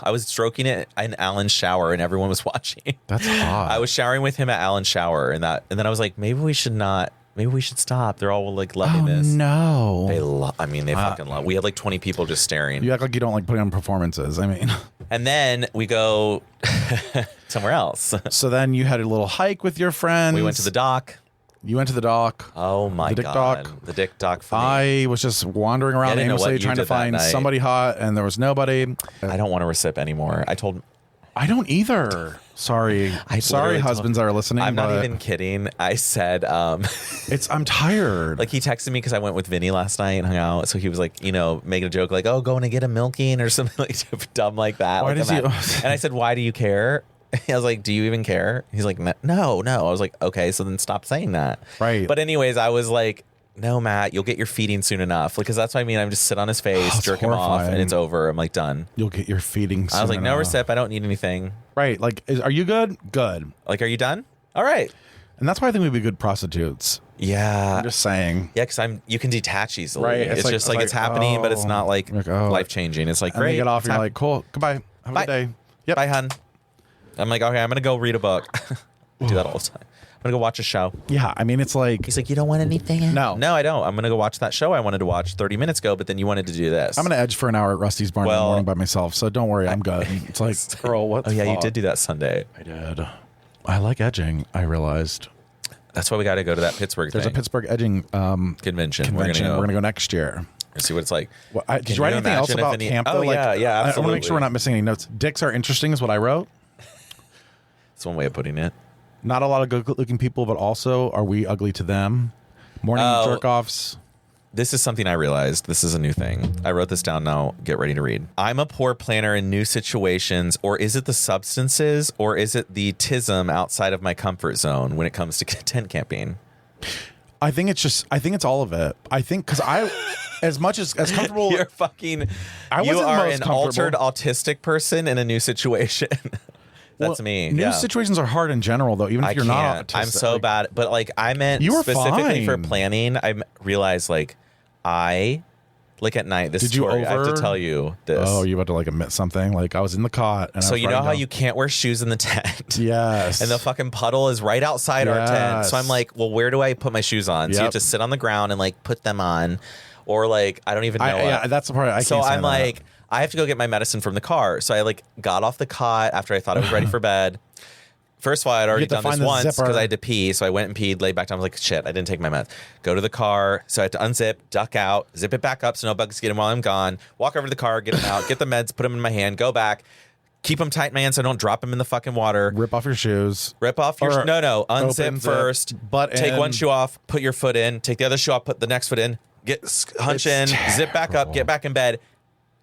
I was stroking it in Alan's shower and everyone was watching. That's hot. I was showering with him at Alan's shower and then I was like, maybe we should stop. They're all like loving Oh this. no. They they fucking love. We had like 20 people just staring. You act like you don't like putting on performances. I mean, And then we go somewhere else. so then you had a little hike with your friends. We went to the dock. You went to the dock. Oh my The dick god. dock. The dick dock for me. I was just wandering I around didn't know what aimlessly you trying to did that find night. somebody hot, and there was nobody. I don't want to recip anymore. I told I don't either. Sorry. I Sorry, literally husbands that are listening. I'm not but even kidding. I said I'm tired. like he texted me because I went with Vinny last night and hung out. So he was like, making a joke like, "Oh, going to get a milking" or something like dumb like that. Why like, does I'm he- at- And I said, "Why do you care?" I was like, "Do you even care?" He's like, "No." I was like, "Okay, so then stop saying that." Right. But anyways, I was like, "No, Matt, you'll get your feeding soon enough." Because that's what I mean. I'm just sit on his face, it's jerk him off, horrifying. and it's over. I'm like done. You'll get your feeding. I was like, soon "No enough." recip. I don't need anything." Right. Like, are you good? Good. Like, are you done? All right. And that's why I think we'd be good prostitutes. Yeah. I'm just saying. Yeah, because you can detach easily. Right, It's, it's just like- like it's it's like, happening, but it's oh. not like Like, oh. life changing. It's like And then great. you get off, it's and you're hap- like, cool. Goodbye. Have a Bye. good day. Yep. bye, hun. I'm like, okay, I'm gonna go read a book. I do that all the time. I'm gonna go watch a show. Yeah. I mean, it's like, He's like, you don't want anything? No. No, I don't. I'm gonna go watch that show I wanted to watch 30 minutes ago, but then you wanted to do this. I'm going to edge for an hour at Rusty's Barn in the Well- morning by myself. So don't worry. I'm good. It's like, girl, what Oh the yeah, you fuck? did do that Sunday. I did. I like edging, I realized. That's why we got to go to that Pittsburgh There's thing. a Pittsburgh edging convention. convention. We're We're going to go next year. see what it's like. Well, did Can you write you anything else imagine if about any- camp? Oh, though? yeah, yeah, I want to make sure absolutely. we're not missing any notes. Dicks are interesting is what I wrote. It's one way of putting it. Not a lot of good-looking people, but also, are we ugly to them? Morning Oh. jerk-offs. This is something I realized. This is a new thing. I wrote this down now. Get ready to read. I'm a poor planner in new situations, or is it the substances, or is it the tism outside of my comfort zone when it comes to tent camping? I think it's all of it. I think, because as much as comfortable. You're fucking. I You wasn't are most an altered comfortable. autistic person in a new situation. That's Well, me. New yeah. situations are hard in general, though, even if I you're can't. not. I'm autistic. so Like, bad. But like, I meant You were specifically for fine. planning. I realized like like at night. This Did you story, I have to over- tell you this. Oh, you about to like admit something? Like, I was in the cot. And I So was you know writing how down- you can't wear shoes in the tent? Yes. And the fucking puddle is right outside our tent. So Yes. I'm like, well, where do I put my shoes on? So you Yep. have to sit on the ground and like put them on. Or like, I don't even know. yeah, that's the part I can't So say I'm that. like, I have to go get my medicine from the car. So I like got off the cot after I thought I was ready for bed. First of all, I'd already get to done this find the once zipper. because I had to pee. So I went and peed, laid back down. I was like, shit, I didn't take my meds. Go to the car. So I had to unzip, duck out, zip it back up so no bugs get in while I'm gone. Walk over to the car, get them out, get the meds, put them in my hand, go back. Keep them tight in my hand so I don't drop them in the fucking water. Rip off your shoes. Rip off your Or unzip open zip, first. butt take in. one shoe off, put your foot in. Take the other shoe off, put the next foot in. Hunch in, It's zip back up, get back in bed,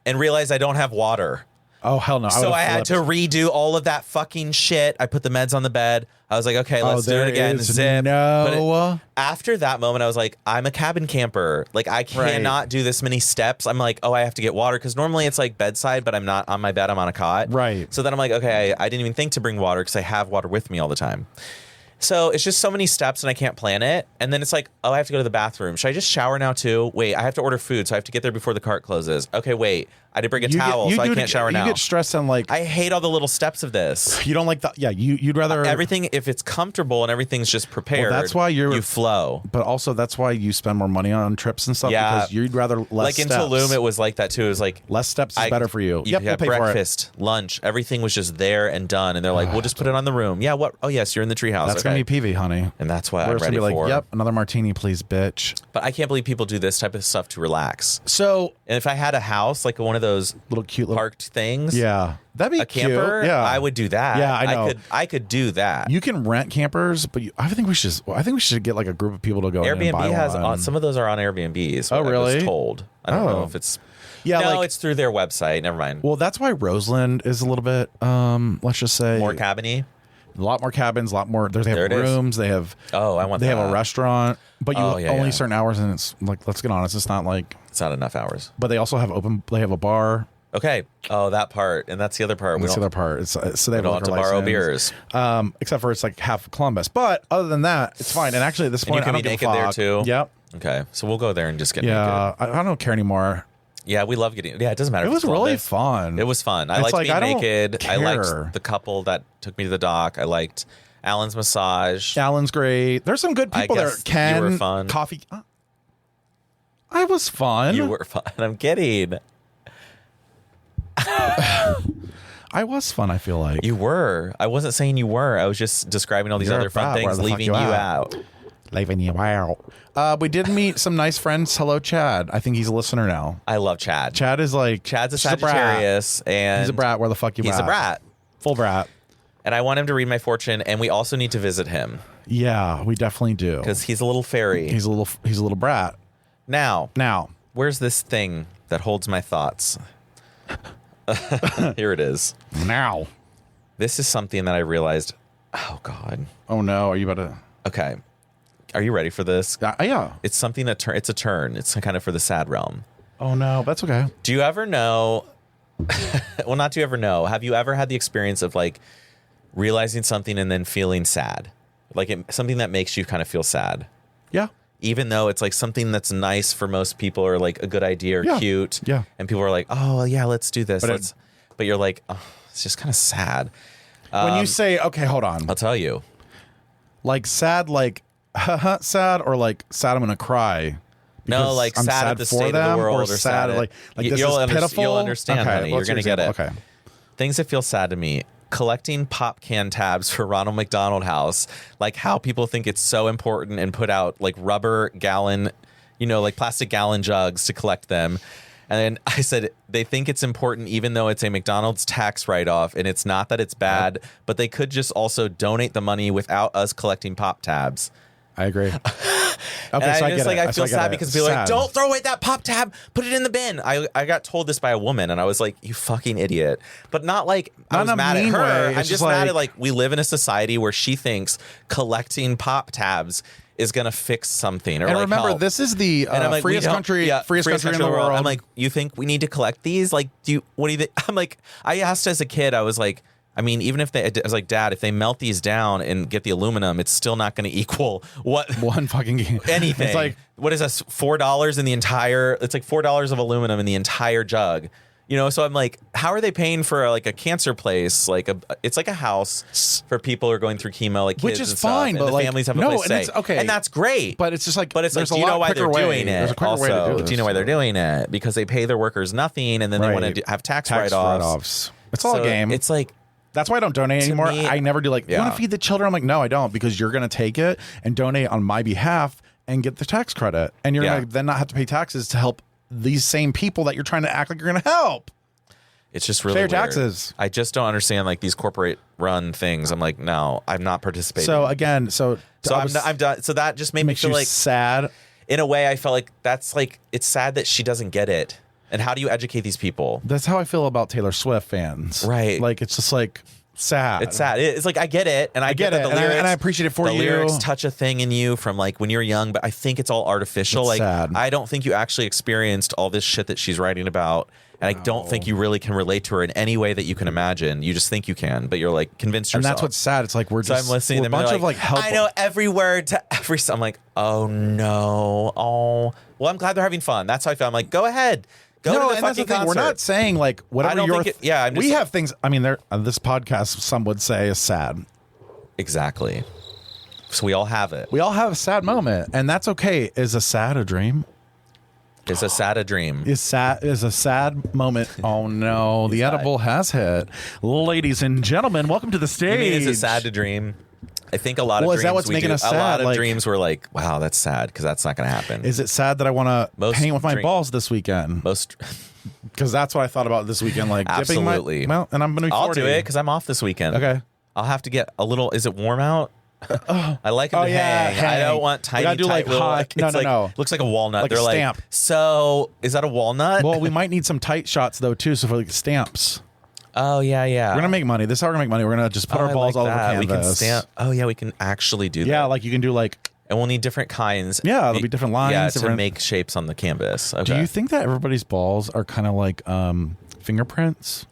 and realize I don't have water. Oh, hell no. So would've I had to flipped. redo all of that fucking shit. I put the meds on the bed. I was like, okay, let's do there it again. is Zip. no- put it- After that moment, I was like, I'm a cabin camper. Like, I cannot do this many steps. I'm like, oh, I have to get water. Because normally it's like bedside, but I'm not on my bed. I'm on a cot. Right. So then I'm like, okay, I didn't even think to bring water because I have water with me all the time. So it's just so many steps and I can't plan it. And then it's like, oh, I have to go to the bathroom. Should I just shower now too? Wait, I have to order food, so I have to get there before the cart closes. Okay, wait, I did bring a towel, so I can't shower now. You get stressed on like, I hate all the little steps of this. you don't like that. Yeah, you'd rather. Everything, if it's comfortable and everything's just prepared, Well, that's why you flow. But also, that's why you spend more money on trips and stuff. Yeah. Because you'd rather less Like in steps. Tulum, it was like that too. It was like Less steps is better for you. Yep, You we'll have pay for it. breakfast, lunch, everything was just there and done. And they're like, we'll just put it on the room. Yeah, what? Oh, yes, you're in the treehouse. That's Okay. gonna be peevy, honey. And that's what We're I'm just ready gonna be like, for. yep, another martini, please, bitch. But I can't believe people do this type of stuff to relax. So And if I had a house, like one of those little cute little parked things, yeah, that'd be a camper, cute. Yeah, I would do that. Yeah, I know. I could do that. You can rent campers, but I think we should get like a group of people to go. in and buy Airbnb has one. some of those are on Airbnbs. Oh, I really? was told. I don't know if it's. Yeah, no, like, it's through their website. Never mind. well, that's why Roseland is a little bit. Let's just say More cabiny. a lot more cabins, a lot more. They have There it is. rooms. They have. Oh, I want They that. have a restaurant, but you Oh, yeah, only yeah. certain hours, and it's like, let's get honest, it's not like. It's not enough hours. But they also have open. They have a bar. Okay. Oh, that part, and that's the other part. That's the other part. It's so they have don't a have to liquor borrow license. beers. Except for it's like half of Columbus. But other than that, it's fine. And actually, at this And point, you can I be don't naked give a there fuck. too. Yep. Okay, so we'll go there and just get Yeah, naked. I don't care anymore. Yeah, we love getting. Yeah, it doesn't matter. It if was it's really Columbus. fun. It was fun. I It's liked like, I being don't naked. I liked care. the couple that took me to the dock. I liked Alan's massage. Alan's great. There's some good I people there. guess Ken, you were fun. Coffee. I was fun. You were fun. I'm kidding. I was fun. I feel like You were. I wasn't saying you were. I was just describing all these You're other fun bad. Where things, the fuck leaving you out. leaving you out. We did meet some nice friends. Hello, Chad. I think he's a listener now. I love Chad. Chad is like Chad's a just brat. Sagittarius, and He's a brat. Where the fuck you? He's a brat, Full brat. and I want him to read my fortune. And we also need to visit him Yeah, we definitely do. because he's a little fairy. He's a little brat. Now, where's this thing that holds my thoughts? Here it is. Now. This is something that I realized. Oh God. Oh no, are you about to? Okay. Are you ready for this? Yeah. It's something that it's a turn. It's kind of for the sad realm. Oh no, that's okay. Do you ever know? Well, not do you ever know. Have you ever had the experience of like realizing something and then feeling sad, like something that makes you kind of feel sad, Yeah. even though it's like something that's nice for most people or like a good idea or Yeah. cute, Yeah. and people are like, oh yeah, let's do this. But But you're like, oh, it's just kind of sad. When you say, okay, hold on, I'll tell you. like sad, like sad, or like sad, I'm gonna cry. No, because like I'm sad at the for state of them, the world, or or sad, sad like this you'll is pitiful. You'll understand, okay, honey. You're what's your gonna get it. example? Okay. Things that feel sad to me. Collecting pop can tabs for Ronald McDonald House, like how people think it's so important and put out like rubber gallon, like plastic gallon jugs to collect them. And then I said they think it's important even though it's a McDonald's tax write-off, and it's not that it's bad, but they could just also donate the money without us collecting pop tabs. I agree. Okay, And so I I just get it. I feel So I get sad it. because people are like, Sad. don't throw away that pop tab, put it in the bin. I got told this by a woman, and I was like, you fucking idiot. But not like I Not was in a mad at mean her. way. I'm It's just just mad like- at like we live in a society where she thinks collecting pop tabs is gonna fix something. Or And like remember, help. this is the And I'm like, freest country in the world. I'm like, you think we need to collect these? Like, what do you think? I'm like, I asked as a kid, I was like, I mean, even if I was like, Dad, if they melt these down and get the aluminum, it's still not going to equal what one fucking game. anything. It's like, what is this? $4 in the entire? It's like $4 of aluminum in the entire jug. So I'm like, how are they paying for like a cancer place? Like it's like a house for people who are going through chemo, like kids which is and stuff, fine, and but the like, families have a no, place to and stay. it's okay, and that's great. But it's just like, But it's like, there's do a you know lot why they're quicker doing way. There's a it? quicker way to Also, do do you know why this. they're doing it? Because they pay their workers nothing, and then they want to have tax write-offs. It's all So a game. It's like, that's why I don't donate anymore. me- I never do like, you Yeah. want to feed the children? I'm like, no, I don't, because you're going to take it and donate on my behalf and get the tax credit. And you're Yeah. going to then not have to pay taxes to help these same people that you're trying to act like you're going to help. it's just really Pay your weird. taxes. I just don't understand like these corporate run things. I'm like, no, I'm not participating. So again, so I'm done. So that just made me makes feel you like, sad. in a way, I felt like that's like, it's sad that she doesn't get it. And how do you educate these people? That's how I feel about Taylor Swift fans. Right. Like, it's just like sad. It's sad. It's like I get it, and I get that it, the and I- lyrics, and I appreciate it for the you. lyrics touch a thing in you from like when you're young, but I think it's all artificial. It's like sad. I don't think you actually experienced all this shit that she's writing about, and I don't think you really can relate to her in any way that you can imagine. You just think you can, but you're like convinced And yourself. that's what's sad. It's like we're So just I'm listening we're to a them. bunch and of like help. I know every word to every. I'm like, oh no, oh. Well, I'm glad they're having fun. That's how I feel. I'm like, go ahead. Go no, to the and that's the fucking thing. We're concert. not saying like whatever I don't your. think I'm we just- have things. I mean, there. This podcast, some would say, is sad. Exactly. So we all have it. We all have a sad moment, and that's okay. Is a sad a dream? It's a sad dream. Is a sad moment? Oh no, the edible has hit. Ladies and gentlemen, welcome to the stage. You mean is it sad to dream? I think a lot of Well, dreams is that what's we making do, us a lot sad? of Like- dreams were like, wow, that's sad because that's not going to happen. Is it sad that I want to Most paint with my dream- balls this weekend? Most, Because that's what I thought about this weekend. Like Absolutely. dipping my well, and I'm going to be 40. I'll do it because I'm off this weekend. Okay. I'll have to get a little. Is it warm out? I like them Oh, to yeah, hang. I hang. don't want We tiny. gotta do, tight like, little, hot- no, it's no, like, no. Looks like a walnut. Like a They're like, stamp. so is that a walnut? Well, we might need some tight shots though too. So for like stamps, oh yeah. we're gonna make money. This is how we're gonna make money. We're gonna just put Oh, our I balls like all over that. canvas. We can stamp. Oh yeah, we can actually do that. Yeah, like you can do like. and we'll need different kinds. Yeah, there'll be different lines, Yeah, to different- make shapes on the canvas. Okay. Do you think that everybody's balls are kind of like fingerprints?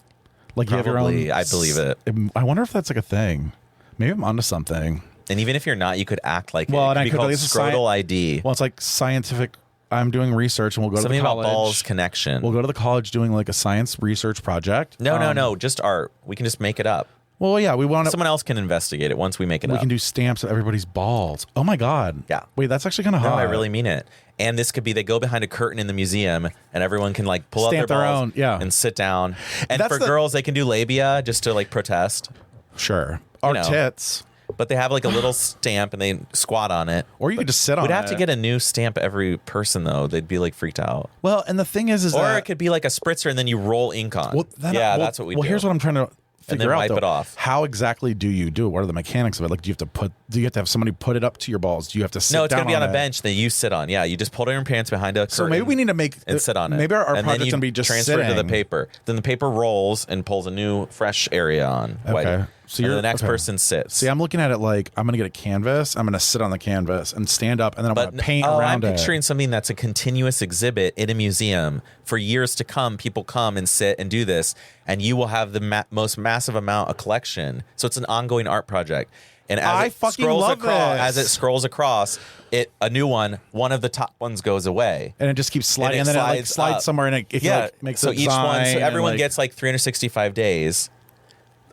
Like you have your Probably. own. I believe it. I wonder if that's like a thing. Maybe I'm onto something. And even if you're not, you could act like Well, it. and I It could be could- called it's a scrotal ID. Well, it's like scientific. I'm doing research, and we'll go Something to the about college. balls connection. We'll go to the college doing like a science research project. No. Just art. We can just make it up. Well, yeah, we want to. Someone else can investigate it once we make it We up. can do stamps of everybody's balls. Oh my god. Yeah. Wait, that's actually kind of No, hot. I really mean it. And this could be they go behind a curtain in the museum and everyone can like pull Stamp up their their balls own, yeah. and sit down. And That's for the- girls, they can do labia just to like protest. Sure. Or know. tits. But they have like a little stamp and they squat on it. Or you could just sit on We'd it. have to get a new stamp every person though. They'd be like freaked out. Well, and the thing is Or that it could be like a spritzer and then you roll ink on. well, That's what we do. Well, here's what I'm trying to figure then out. wipe though. it off. How exactly do you do it? What are the mechanics of it? Like, do you have to have somebody put it up to your balls? Do you have to sit No, it's down gonna be on a it? bench that you sit on. Yeah, you just pull down your pants behind a curtain. So maybe we need to make and sit on it. Maybe our and then project's you gonna be just transfer it to the sitting. paper. Then the paper rolls and pulls a new fresh area on. White. Okay. So and you're then the next okay. person sits. See, I'm looking at it like I'm gonna get a canvas. I'm gonna sit on the canvas and stand up, and then I'm But gonna paint I'm around it. picturing something that's a continuous exhibit in a museum for years to come. People come and sit and do this, and you will have the most massive amount of collection. So it's an ongoing art project. And as I it fucking scrolls love across, this. as it scrolls across, a new one of the top ones goes away. And it just keeps sliding, And and, it then it like slides slides up. somewhere, and it Yeah, like, makes so a each one, design so and, everyone like- gets like 365 days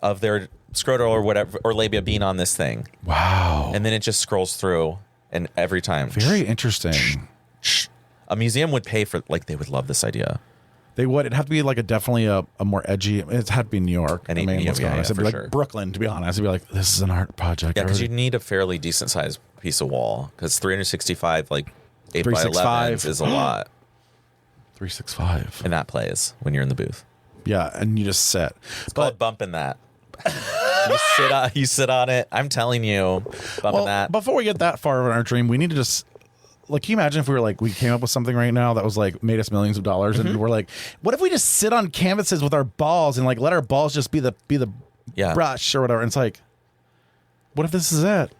of their scrotal or whatever or labia being on this thing, wow, and then it just scrolls through, and every time, very interesting. a museum would pay for they would love this idea. They would. It'd have to be like definitely a more edgy. It had to be New York. Any- yeah, let's be yeah, honest. yeah, It'd be for like sure. Brooklyn, to be honest. It'd be like, this is an art project. Yeah, because you need a fairly decent sized piece of wall because 365 8 by 365. 11 is a lot, 365. and that plays when you're in the booth. Yeah, and you just sit. It's called bumping that. You sit on it. I'm telling you, bumping Well, that. before we get that far in our dream, we need to just like, can you imagine if we were like, we came up with something right now that was like made us millions of dollars, and we're like, what if we just sit on canvases with our balls and like let our balls just be the Yeah. brush or whatever? And it's like, what if this is it?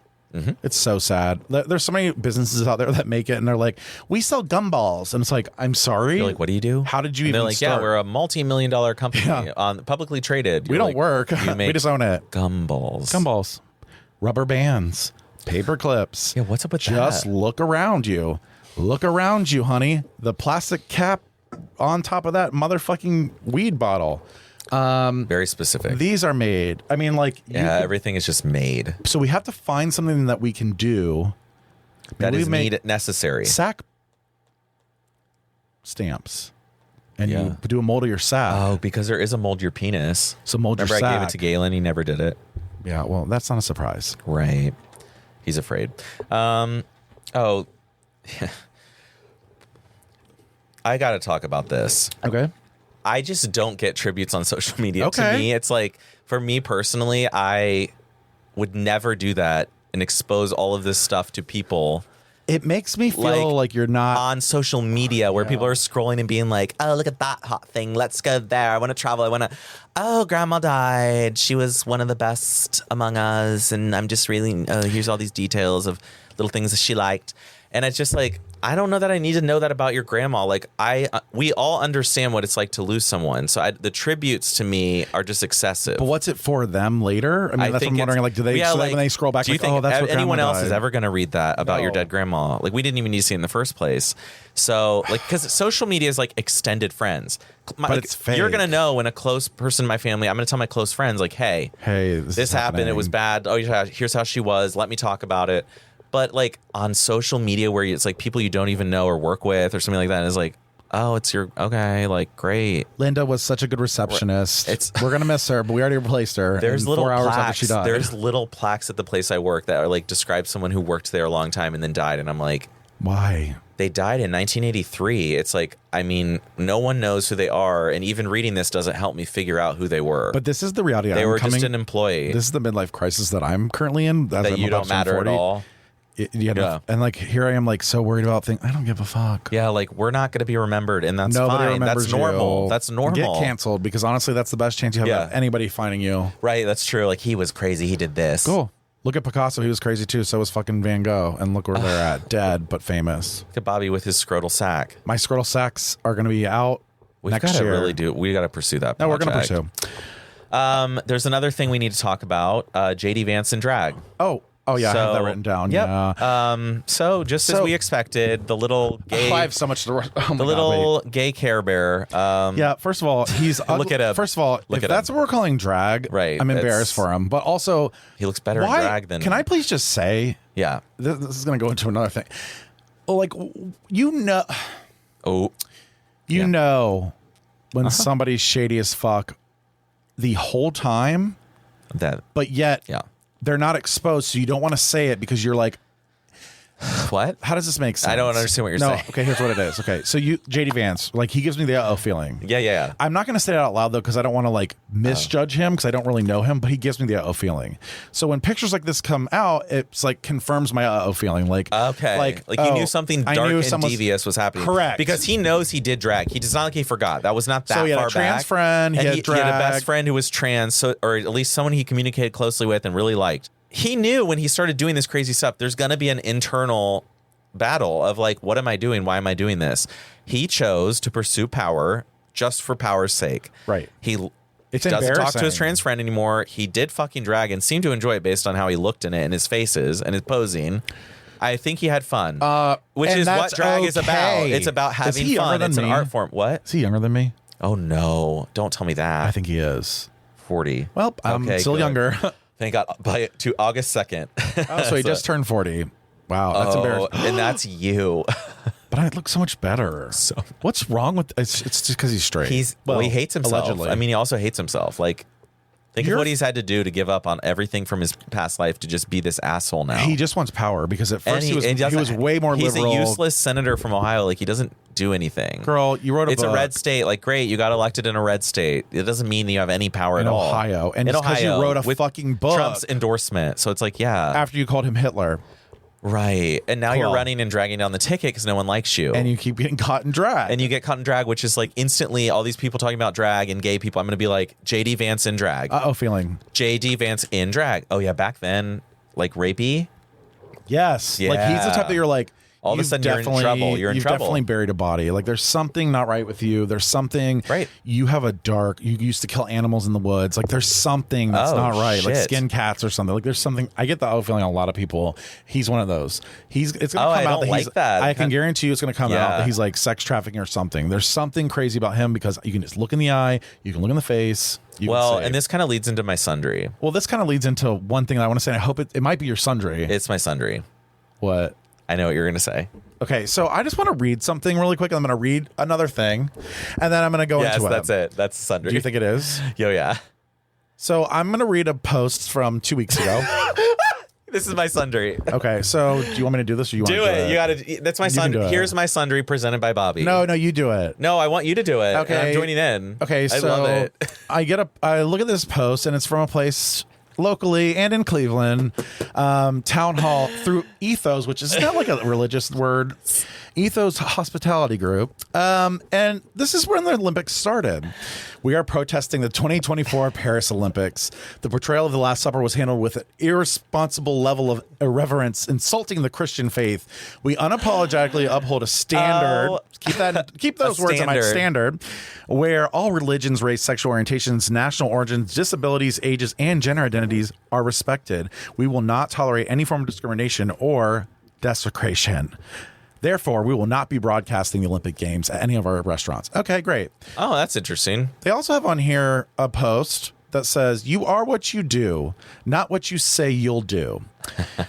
It's so sad. There's so many businesses out there that make it, and they're like, we sell gumballs, and it's like, I'm sorry. You're like, what do you do? How did you And even they're like, start? yeah, we're a multi-million-dollar company Yeah. on publicly traded. We You're don't like, work. You make We just own it. gumballs. Gumballs, rubber bands, paper clips. Yeah, what's up with Just that? look around you. Look around you, honey. The plastic cap on top of that motherfucking weed bottle. Very specific. These are made. I mean, like, you yeah, could- everything is just made. so we have to find something that we can do. That Maybe is we make necessary. sack stamps, and Yeah. you do a mold of your sack. Oh, because there is a mold your penis. So mold Remember, your I sack. gave it to Galen. He never did it. Yeah, well, that's not a surprise. Right. He's afraid. Oh, I got to talk about this. Okay. I just don't get tributes on social media. Okay. To me, it's like, for me personally, I would never do that and expose all of this stuff to people It makes me feel Like, like you're not. on social media where people are scrolling and being like, oh, look at that hot thing. Let's go there. I want to travel. I want to, oh, grandma died. She was one of the best among us. And I'm just really, here's all these details of little things that she liked. And it's just like, I don't know that I need to know that about your grandma. Like we all understand what it's like to lose someone. So the tributes to me are just excessive. But what's it for them later? I mean, that's what think I'm wondering. it's- Like, do they yeah, so like, when they scroll back? Do you Like, think oh, that's what anyone grandma else is died? ever going to read that about your No. dead grandma? Like, we didn't even need to see it in the first place. So, like, because social media is like extended friends. But it's fake. You're going to know when a close person in my family. I'm going to tell my close friends, like, hey, Hey, this happened. It was bad. Oh, yeah, here's how she was. Let me talk about it. But like on social media, where it's like people you don't even know or work with or something like that, is like, oh, it's your, okay, like, great. Linda was such a good receptionist. We're going to miss her, but we already replaced her. There's in little 4 hours plaques. after she died. There's little plaques at the place I work that are like describe someone who worked there a long time and then died. And I'm like, why? They died in 1983. It's like, I mean, no one knows who they are. And even reading this doesn't help me figure out who they were. But this is the reality. They were just an employee. This is the midlife crisis that I'm currently in. That you don't matter at all. Yeah. And like, here I am, like, so worried about things. I don't give a fuck. Yeah, like, we're not going to be remembered, and that's Nobody fine. remembers That's normal. you. That's normal. Get canceled, because honestly, that's the best chance you have of anybody finding you. Right, that's true. Like, he was crazy. He did this. Cool. Look at Picasso. He was crazy too. So was fucking Van Gogh. And look where they're at. Dead, but famous. Look at Bobby with his scrotal sack. My scrotal sacks are going to be out next gotta year. We got to pursue that. No, we're project. going to pursue. There's another thing we need to talk about. JD Vance and drag. Oh yeah, I have that written down. Yep. Yeah. So just as we expected, the little gay, I have so much to. the little gay Care Bear. Yeah. First of all, he's ugly. Look at him. First of all, Look if at that's him. what we're calling drag, Right, I'm it's- embarrassed for him. But also, He looks better in drag than. Can I please just say? Yeah. This is going to go into another thing. Like, you know, Oh. you Yeah. know, when somebody's shady as fuck the whole time, That. but yet Yeah. they're not exposed, so you don't want to say it because you're like, What? how does this make sense? I don't understand what you're no, saying. Okay, here's what it is. Okay, so JD Vance, like, he gives me the uh-oh feeling. Yeah. I'm not going to say it out loud, though, because I don't want to, like, misjudge him, because I don't really know him, but he gives me the uh-oh feeling. So when pictures like this come out, it's, like, confirms my uh-oh feeling. Like, Okay. Like you knew something I dark knew and someone's- devious was happening. Correct. Because he knows he did drag. It's not like he forgot. That was not that So he had a far trans back. friend, he And had he had a drag. best friend who was trans, so, or at least someone he communicated closely with and really liked. He knew when he started doing this crazy stuff, there's going to be an internal battle of like, what am I doing? Why am I doing this? He chose to pursue power just for power's sake. Right. He It's doesn't talk to his embarrassing. trans friend anymore. He did fucking drag and seemed to enjoy it based on how he looked in it and his faces and his posing. I think he had fun, which and is what that's drag is about. okay. It's about Is having he younger fun. than It's an me? art form. What? Is he younger than me? Oh no! Don't tell me that. I think he is. 40. Well, I'm Okay, still good. younger. Thank God. To August 2nd. Oh, so he just turned 40. Wow, that's embarrassing. And that's you. But I look so much better. What's wrong with it's just because he's straight. He hates himself. Allegedly. I mean, he also hates himself. Like, think of what he's had to do to give up on everything from his past life to just be this asshole now. He just wants power because at And first he was doesn't- way more he's liberal. a useless senator from Ohio. Like, he doesn't do anything. Girl, you wrote a It's book. a red state. Like, great, you got elected in a red state. It doesn't mean that you have any power In at all. Ohio. And in just 'cause you Ohio, wrote a with fucking book. Trump's endorsement. So it's like, yeah, after you called him Hitler, right. And now you're Cool. running and dragging down the ticket because no one likes you. and you keep getting caught in drag. And you get caught in drag, which is like instantly all these people talking about drag and gay people. I'm going to be like, JD Vance in drag. uh-oh feeling. JD Vance in drag. Oh, yeah. Back then, like rapey. Yes. Like he's the type that you're like, All of a you've sudden you're in definitely- trouble. You're in you've trouble. definitely buried a body. Like there's something not right with you. There's something. Right. You have a dark. You used to kill animals in the woods. Like there's something that's Oh, not right. Like shit. skin cats or something. Like there's something. I get the feeling on a lot of people. He's one of those. It's gonna Oh, come I out don't that like he's. that. I can guarantee you it's gonna come out Yeah. that he's like sex trafficking or something. There's something crazy about him because you can just look in the eye. You can look in the face. You Well, can say, and this kind of leads into my sundry. Well, this kind of leads into one thing that I want to say. And I hope it might be your sundry. It's my sundry. What? I know what you're going to say. Okay, so I just want to read something really quick. I'm going to read another thing, and then I'm going to go Yes, into it. that's it. That's sundry. Do you think it is? Yo, yeah. So I'm going to read a post from 2 weeks ago. This is my sundry. Okay, so do you want me to do this, or you want Do to it. You got to. That's my You can do sundry. it. Here's my sundry presented by Bobby. No, you do it. No, I want you to do it. Okay. And I'm joining in. Okay, so I love it. I look at this post, and it's from a place locally and in Cleveland, town hall through Ethos, which is not like a religious word. Ethos Hospitality Group. And this is when the Olympics started. We are protesting the 2024 Paris Olympics. The portrayal of the Last Supper was handled with an irresponsible level of irreverence, insulting the Christian faith. We unapologetically uphold a standard. Oh. Keep those words in mind. Standard, where all religions, race, sexual orientations, national origins, disabilities, ages, and gender identities are respected. We will not tolerate any form of discrimination or desecration. Therefore, we will not be broadcasting the Olympic Games at any of our restaurants. Okay, great. Oh, that's interesting. They also have on here a post that says, "You are what you do, not what you say you'll do."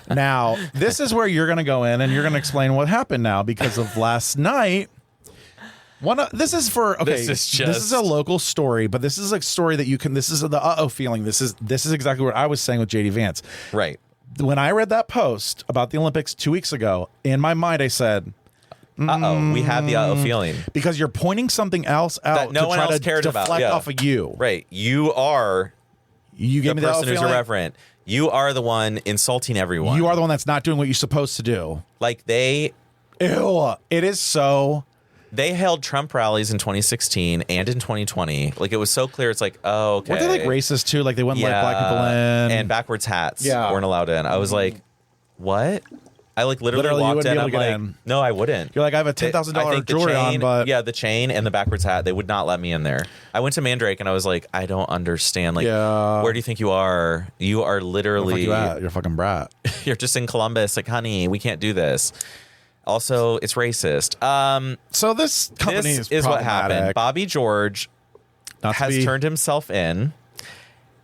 Now, this is where you're going to go in and you're going to explain what happened now, because of last night. This is for okay. This This is is a local story, but this is a story that you can. This is the feeling. This is exactly what I was saying with JD Vance. Right. When I read that post about the Olympics 2 weeks ago, in my mind I said, We have the feeling because you're pointing something else out that no to one try else to cared deflect about. Yeah. off of you. Right. You are You gave the me person that who's feeling. irreverent. You are the one insulting everyone. You are the one that's not doing what you're supposed to do. Like they Ew. It is so. They held Trump rallies in 2016 and in 2020. Like it was so clear. It's like, oh, okay. Weren't they like racist too? Like they wouldn't let black people in. And backwards hats Yeah. weren't allowed in. I was like, what? I like literally you walked wouldn't in. be I'm able to get like, in. no, I wouldn't. You're like, I have a I $10,000 think the jewelry on, chain- but yeah, the chain and the backwards hat, they would not let me in there. I went to Mandrake and I was like, I don't understand. Like, Yeah. where do you think you are? You are where the literally, fuck you at? You're a fucking brat. you're just in Columbus. Like, honey, we can't do this. Also, it's racist. So this company This is what happened. problematic. Bobby George Not to has be- turned himself in,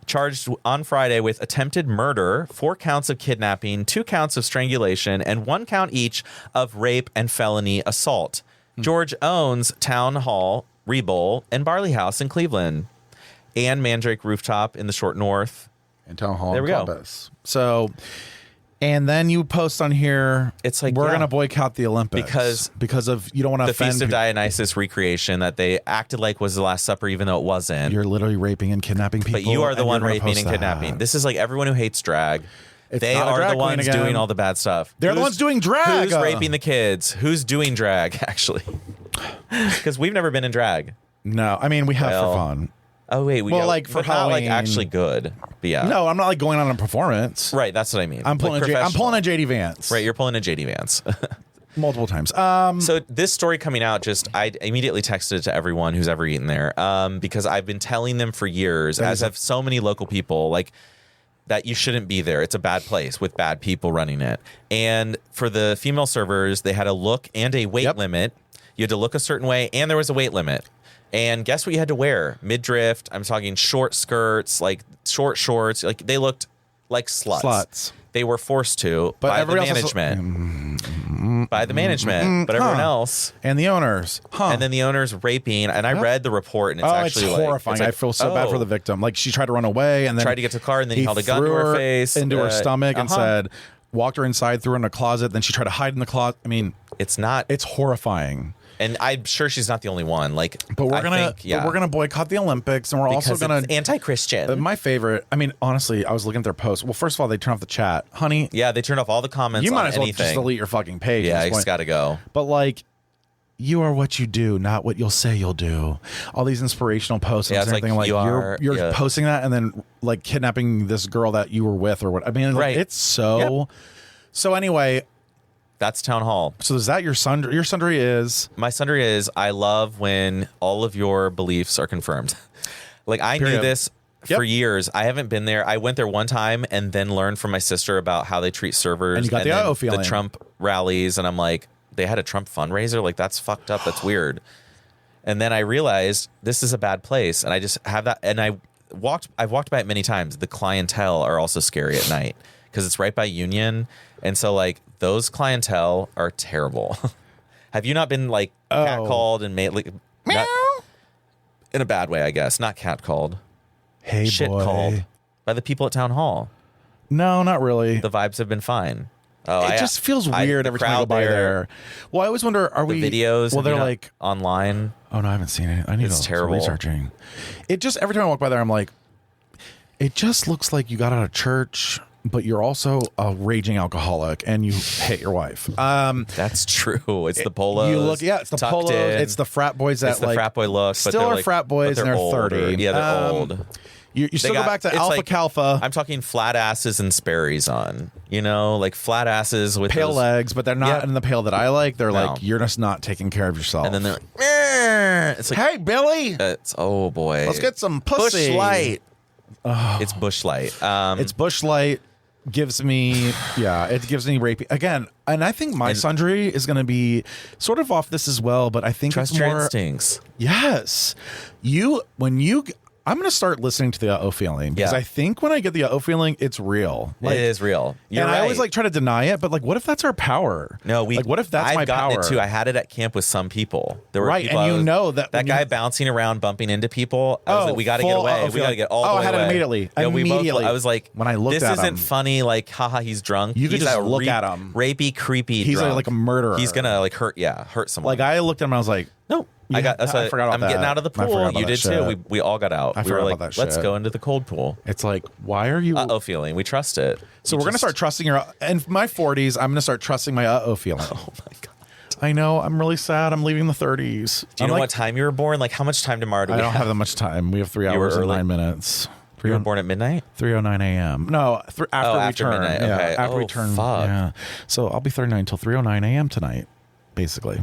charged on Friday with attempted murder, 4 counts of kidnapping, 2 counts of strangulation, and 1 count each of rape and felony assault. George owns Town Hall, Rebowl, and Barley House in Cleveland, and Mandrake Rooftop in the Short North. and Town Hall There in we go. Columbus. So, and then you post on here, It's like, we're yeah. going to boycott the Olympics Because of you don't want to The offend Feast of people. Dionysus recreation that they acted like was the Last Supper, even though it wasn't. You're literally raping and kidnapping people. But you are the and one you're gonna raping post and that. kidnapping. This is like everyone who hates drag. It's They not a are drag the queen ones again. doing all the bad stuff. They're the ones doing drag. Who's raping the kids? Who's doing drag, actually? Because we've never been in drag. No, I mean we have Well, for fun. Oh, wait. Well, like, for but not like Halloween. actually good. But yeah. No, I'm not like going on a performance. Right. That's what I mean. I'm pulling. Like I'm pulling a professional. JD Vance. Right. You're pulling a JD Vance. multiple times. So this story coming out, I immediately texted it to everyone who's ever eaten there, because I've been telling them for years, as have so many local people, like that you shouldn't be there. It's a bad place with bad people running it. And for the female servers, they had a look and a weight limit. You had to look a certain way, and there was a weight limit. And guess what you had to wear? Midriff. I'm talking short skirts, like short shorts. Like they looked like sluts. They were forced to by the management. By the management. But everyone else. And the owners. And then the owners raping. And I read the report, and it's actually it's horrifying. It's like, I feel so bad for the victim. Like she tried to run away and then tried to get to the car, and then he held a gun to threw her face. into her stomach and uh-huh. said, walked her inside, threw her in a closet. Then she tried to hide in the closet. I mean, It's not. it's horrifying. And I'm sure she's not the only one. Like, But we're I gonna think, yeah, but we're gonna boycott the Olympics, and we're because also gonna it's anti-Christian. My favorite. I mean, honestly, I was looking at their posts. Well, first of all, they turned off the chat, honey. Yeah, they turned off all the comments. You might on as well anything. just delete your fucking page. Yeah, at I this just point. got to go. But like, you are what you do, not what you'll say you'll do. All these inspirational posts Yeah, and it's like, everything, like you're you're posting that and then like kidnapping this girl that you were with or what. I mean, like, Right. it's so. Yep. So anyway, That's town hall. so is that your sundry? Your sundry is My sundry is I love when all of your beliefs are confirmed. Like I knew Period. this Yep. for years. I haven't been there. I went there one time and then learned from my sister about how they treat servers. And you got the then uh-oh feeling. The Trump rallies, and I'm like, they had a Trump fundraiser. Like that's fucked up. That's weird. And then I realized this is a bad place, and I just have that. And I've walked by it many times. The clientele are also scary at night because it's right by Union, and so like those clientele are terrible. Have you not been like catcalled and made like not, in a bad way? I guess not catcalled. hey Shit boy. called by the people at town hall. No, not really. The vibes have been fine. Oh, It just feels weird the every time I go crowd by there. Well, I always wonder, are The we videos. Well, have they're you not- like, online. oh no, I haven't seen it. I need It's to terrible. researching. It just every time I walk by there, I'm like, it just looks like you got out of church, but you're also a raging alcoholic and you hate your wife. That's true. It's the polos. You look, yeah, it's the tucked polos. in. It's the frat boys that It's the like frat boy look. still but they're are like, frat boys but and they're older. 30. Yeah, they're old. You still They go back to it's Alpha like- Kalpha, I'm talking flat asses and Sperry's on. You know, like flat asses with pale those, legs, but they're not Yep. in the pale that I like. They're No. like, you're just not taking care of yourself. And then they're like, "Meh." It's like, hey, Billy, it's oh boy, let's get some pussy. Bush Light. It's Bush Light. It's Bush Light. Gives me, it gives me rapey again, and I think my sundry is going to be sort of off this as well. But I think Trust it's your more. instincts. Yes, I'm going to start listening to the uh-oh feeling because Yeah. I think when I get the uh-oh feeling, it's real. it is real. You're and right. I always like try to deny it, but like, what if that's our power? No, like, what if that's I've my gotten power? it too. I had it at camp with some people. There were Right, people and I you was- know that that when guy you- bouncing around, bumping into people. I was like, we got to get full away. uh-oh We got to feeling. get all the Oh, way I had it away. immediately. Yeah, we both. Immediately. I was like, When I looked this at isn't him. funny. Like, haha, he's drunk. You could He's just a look at him. Rapey, creepy. He's drunk. like a murderer. He's gonna like hurt someone. Like I looked at him, I was like, no. Yeah, I got. That's I forgot about I'm getting that. out of the I forgot pool. about You that did too. shit. We all got out. I we were forgot like, about that let's shit. go into the cold pool. it's like, why are you? Uh-oh feeling. We trust it. So We we're gonna just- start trusting your. In my 40s, I'm gonna start trusting my uh-oh feeling. Oh my god. I know. I'm really sad. I'm leaving the 30s. Do you know what time you were born? Like, how much time tomorrow do I we don't have that much time. We have 3 were hours and early? 9 minutes. You were born at midnight. 3:09 a.m. No, after after we turn. midnight, Yeah, okay. after we Oh, turn. fuck. Yeah. So I'll be 39 until 3:09 a.m. tonight, basically.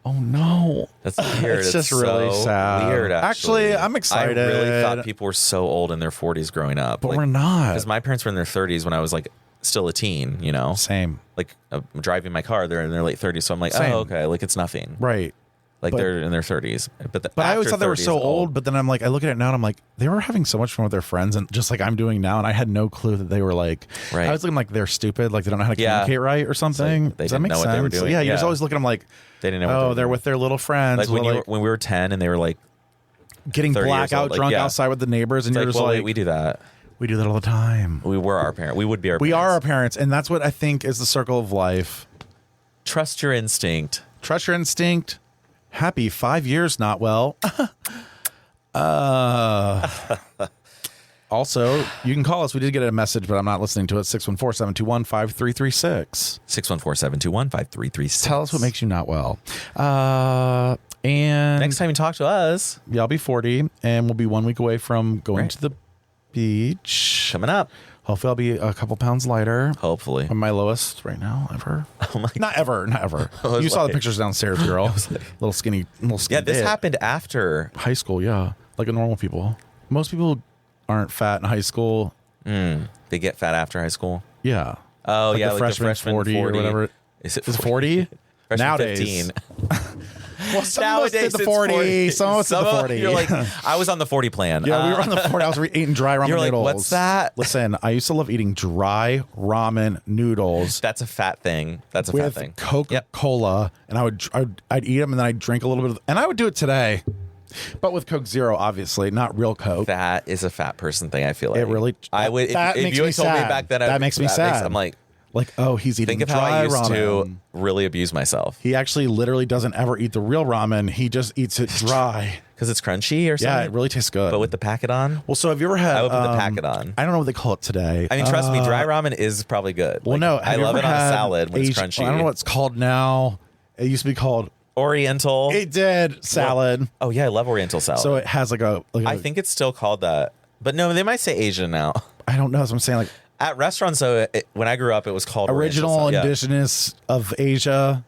Oh no. That's weird. It's just really so sad. Weird. Actually, I'm excited. I really thought people were so old in their 40s growing up, But we're not. Because my parents were in their 30s when I was like still a teen. You know, Same. like driving my car, they're in their late 30s. So I'm like, Same. oh, okay, like it's nothing. Right. Like But- they're in their 30s. But But I always after thought they were 30 is so old. But then I'm like, I look at it now and I'm like, they were having so much fun with their friends, and just like I'm doing now, and I had no clue that they were like, Right. I was looking like they're stupid, like they don't know how to Yeah. communicate right or something. like they Does that didn't make know sense? what they were doing. Yeah, you just Yeah. always look at them like, They didn't know. what oh, they they're were with their little friends, like when, who are, when we were 10 and they were like getting 30 years blackout old, like, drunk yeah. outside with the neighbors, and it's you're like, just well, like, wait, we do that. we do that all the time. We were our parent. We would be our We parents. are our parents, and that's what I think is the circle of life. Trust your instinct. Trust your instinct. Happy 5 years, not well. Also, you can call us. We did get a message, but I'm not listening to it. 614-721-5336. 614-721-5336. Tell us what makes you not well. And Next time you talk to us, yeah, I'll be 40, and we'll be 1 week away from going Right. to the beach. coming up. Hopefully, I'll be a couple pounds lighter. Hopefully. I'm my lowest right now ever. Oh my Not ever. was You saw the like- pictures downstairs, girl. Little skinny. Yeah, this bit. happened after. High school, yeah, like a normal people. Most people aren't fat in high school. They get fat after high school. Yeah. Oh, Like yeah, the like freshman the freshman 40 or whatever. Is it Is it 40? Freshman Nowadays. 15. Well, some Nowadays, of us did the it's 40. Some of us did the 40. You're like, I was on the 40 plan. yeah, we were on the 40. I was eating dry ramen You're like, noodles. what's that? Listen, I used to love eating dry ramen noodles That's a fat thing. That's a fat with thing. Coca-Cola, and I'd eat them, and then I'd drink a little bit of, and I would do it today, but with Coke Zero, obviously, not real Coke. That is a fat person thing. I feel like It really- I would. that if makes you me had told me sad. back then, That makes me sad. I'm like, Like, oh, he's eating think of how dry I used ramen. to really abuse myself He actually literally doesn't ever eat the real ramen. He just eats it dry. because it's crunchy or something. Yeah, it really tastes good. But with the packet on, well, so have you ever had? I would put the packet on. I don't know what they call it today. I mean, trust me, dry ramen is probably good. Well, Like, no, I have you love ever it on a had salad when it's Asian- crunchy. I don't know what it's called now. It used to be called. Oriental. It did salad. Oh yeah, I love Oriental salad. So it has like a. I think it's still called that, but no, they might say Asian now. I don't know. That's what I'm saying. Like At restaurants, though, when I grew up, it was called original Oriental salad. Yeah. indigenous of Asia.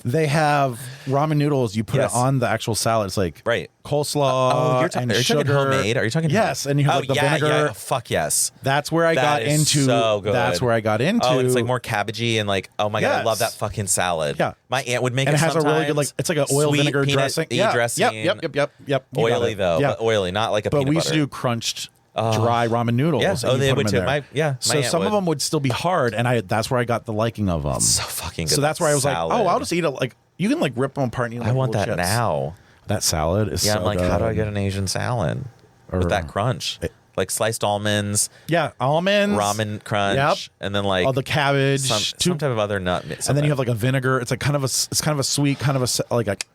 They have ramen noodles. You put Yes. it on the actual salad. It's like Right. coleslaw Oh, and are you sugar. talking homemade? Are you talking? Yes, and you have oh, like the yeah, vinegar. Yeah, fuck yes. That's where I That got is into. so good. That's where I got into. Oh, it's like more cabbagey and like, oh my god, I Yes. love that fucking salad. Yeah. My aunt would make and it it has a really good sometimes. like it's like an oil Sweet vinegar peanut dressing. dressing. Yep. You got Oily it. though, Yeah. but oily, not like a But peanut we used to butter. do crunched dry ramen noodles. Yeah. and Oh, you they put would them in too. there. My So aunt some of would. them would still be hard, and that's where I got the liking of them. So fucking good. So that's where I was salad. like, oh, I'll just eat it. Like you can like rip them apart. And eat, like, I want little that chips. now. That salad is Yeah, so I'm like, good. how do I get an Asian salad Or- with that crunch? Like sliced almonds, Yeah, almonds, ramen crunch, Yep. and then like all the cabbage, some type of other nut. and then you have like a vinegar. It's like kind of a sweet, kind of like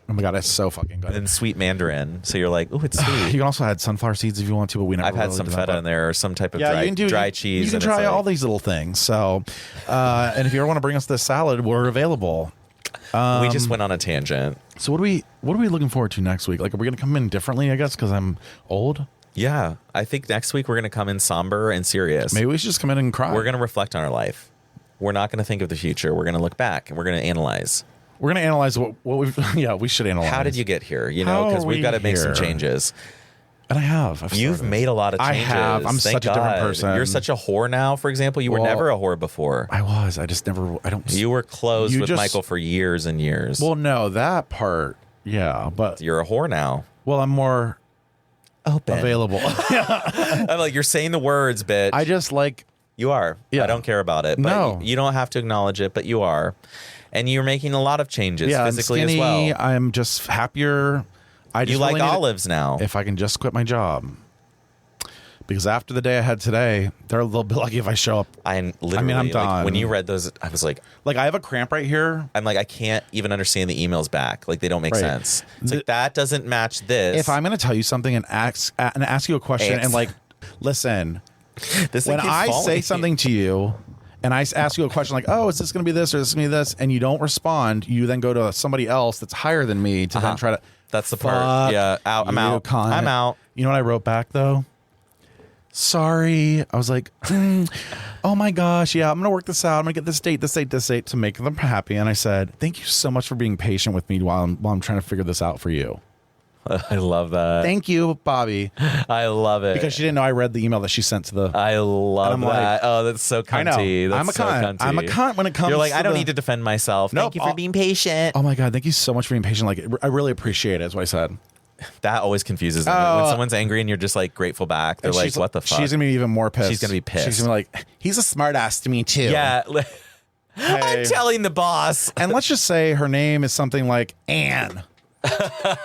oh my god, it's so fucking good. and sweet mandarin. So you're like, oh, it's sweet. You can also add sunflower seeds if you want to, but we never. I've had really some did that, feta but- in there or some type of Yeah, dry, you can do dry cheese. You can and try it's like, all these little things. So, and if you ever want to bring us this salad, we're available. we just went on a tangent. So what are we looking forward to next week? Like, are we going to come in differently? I guess because I'm old. Yeah, I think next week we're going to come in somber and serious. Maybe we should just come in and cry. We're going to reflect on our life. We're not going to think of the future. We're going to look back and we're going to analyze. We're going to analyze what we've. Yeah, we should analyze. How did you get here? You How know, because are we've we got to make some here? changes. And I have. You've started. made a lot of I changes. have. I'm Thank such a different God. person. You're such a whore now, for example. You were Well, never a whore before. I was. I just never. I don't. You were close You with just- Michael for years and years. Well, no, that part. Yeah, but You're a whore now. well, I'm more Open. available. I'm like, you're saying the words, bitch. I just like. You are. Yeah. I don't care about it. But No. you don't have to acknowledge it, but you are. And you're making a lot of changes Yeah, I'm physically skinny. as well. I'm just happier. I just You like really need to- olives now. if I can just quit my job. Because after the day I had today, they're a little bit lucky if I show up. I'm literally, I'm like, done. when you read those, I was like, Like I have a cramp right here. I'm like, I can't even understand the emails back. Like, they don't make Right. sense. It's like, that doesn't match this. If I'm going to tell you something and ask you a question Ants. and like, listen, this thing when keeps I falling. say something to you and I ask you a question like, oh, is this going to be this or is this going to be this? And you don't respond, you then go to somebody else that's higher than me to then try to. That's the part. Fuck Yeah, out. I'm you, out. cunt. I'm out. You know what I wrote back though? Sorry. I was like, oh my gosh, yeah, I'm gonna work this out. I'm gonna get this date to make them happy. And I said, thank you so much for being patient with me while I'm trying to figure this out for you. I love that. Thank you, Bobby. I love it. Because she didn't know I read the email that she sent to the. I love I'm that. like, Oh, that's so I know. cunty. That's I'm a so cunt. cunty. I'm a cunt when it comes. You're like, to I don't the- need to defend myself. Nope. Thank you for being patient. Oh my god, thank you so much for being patient. Like, I really appreciate it. Is what I said. That always confuses me. Oh. When someone's angry and you're just like grateful back, they're And like, she's- what the fuck? She's gonna be even more pissed. She's gonna be pissed. She's gonna be like, he's a smart ass to me too. Yeah. Hey. I'm telling the boss. And let's just say her name is something like Anne.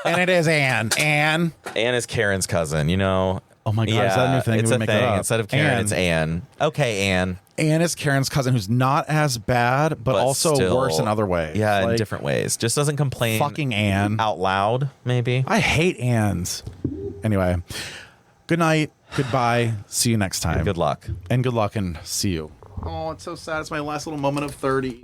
And it is Anne. Anne. Anne is Karen's cousin, you know? Oh my God, is that a new thing? It's We a make thing. that up. Instead of Karen, Anne. it's Anne. Okay, Anne. Anne is Karen's cousin who's not as bad, but also still- worse in other ways. Yeah, in Like, different ways. Just doesn't complain Fucking Anne. out loud, maybe. I hate Anne's. Anyway, good night. Goodbye. See you next time. Good luck. And good luck and see you. Oh, it's so sad. It's my last little moment of 30.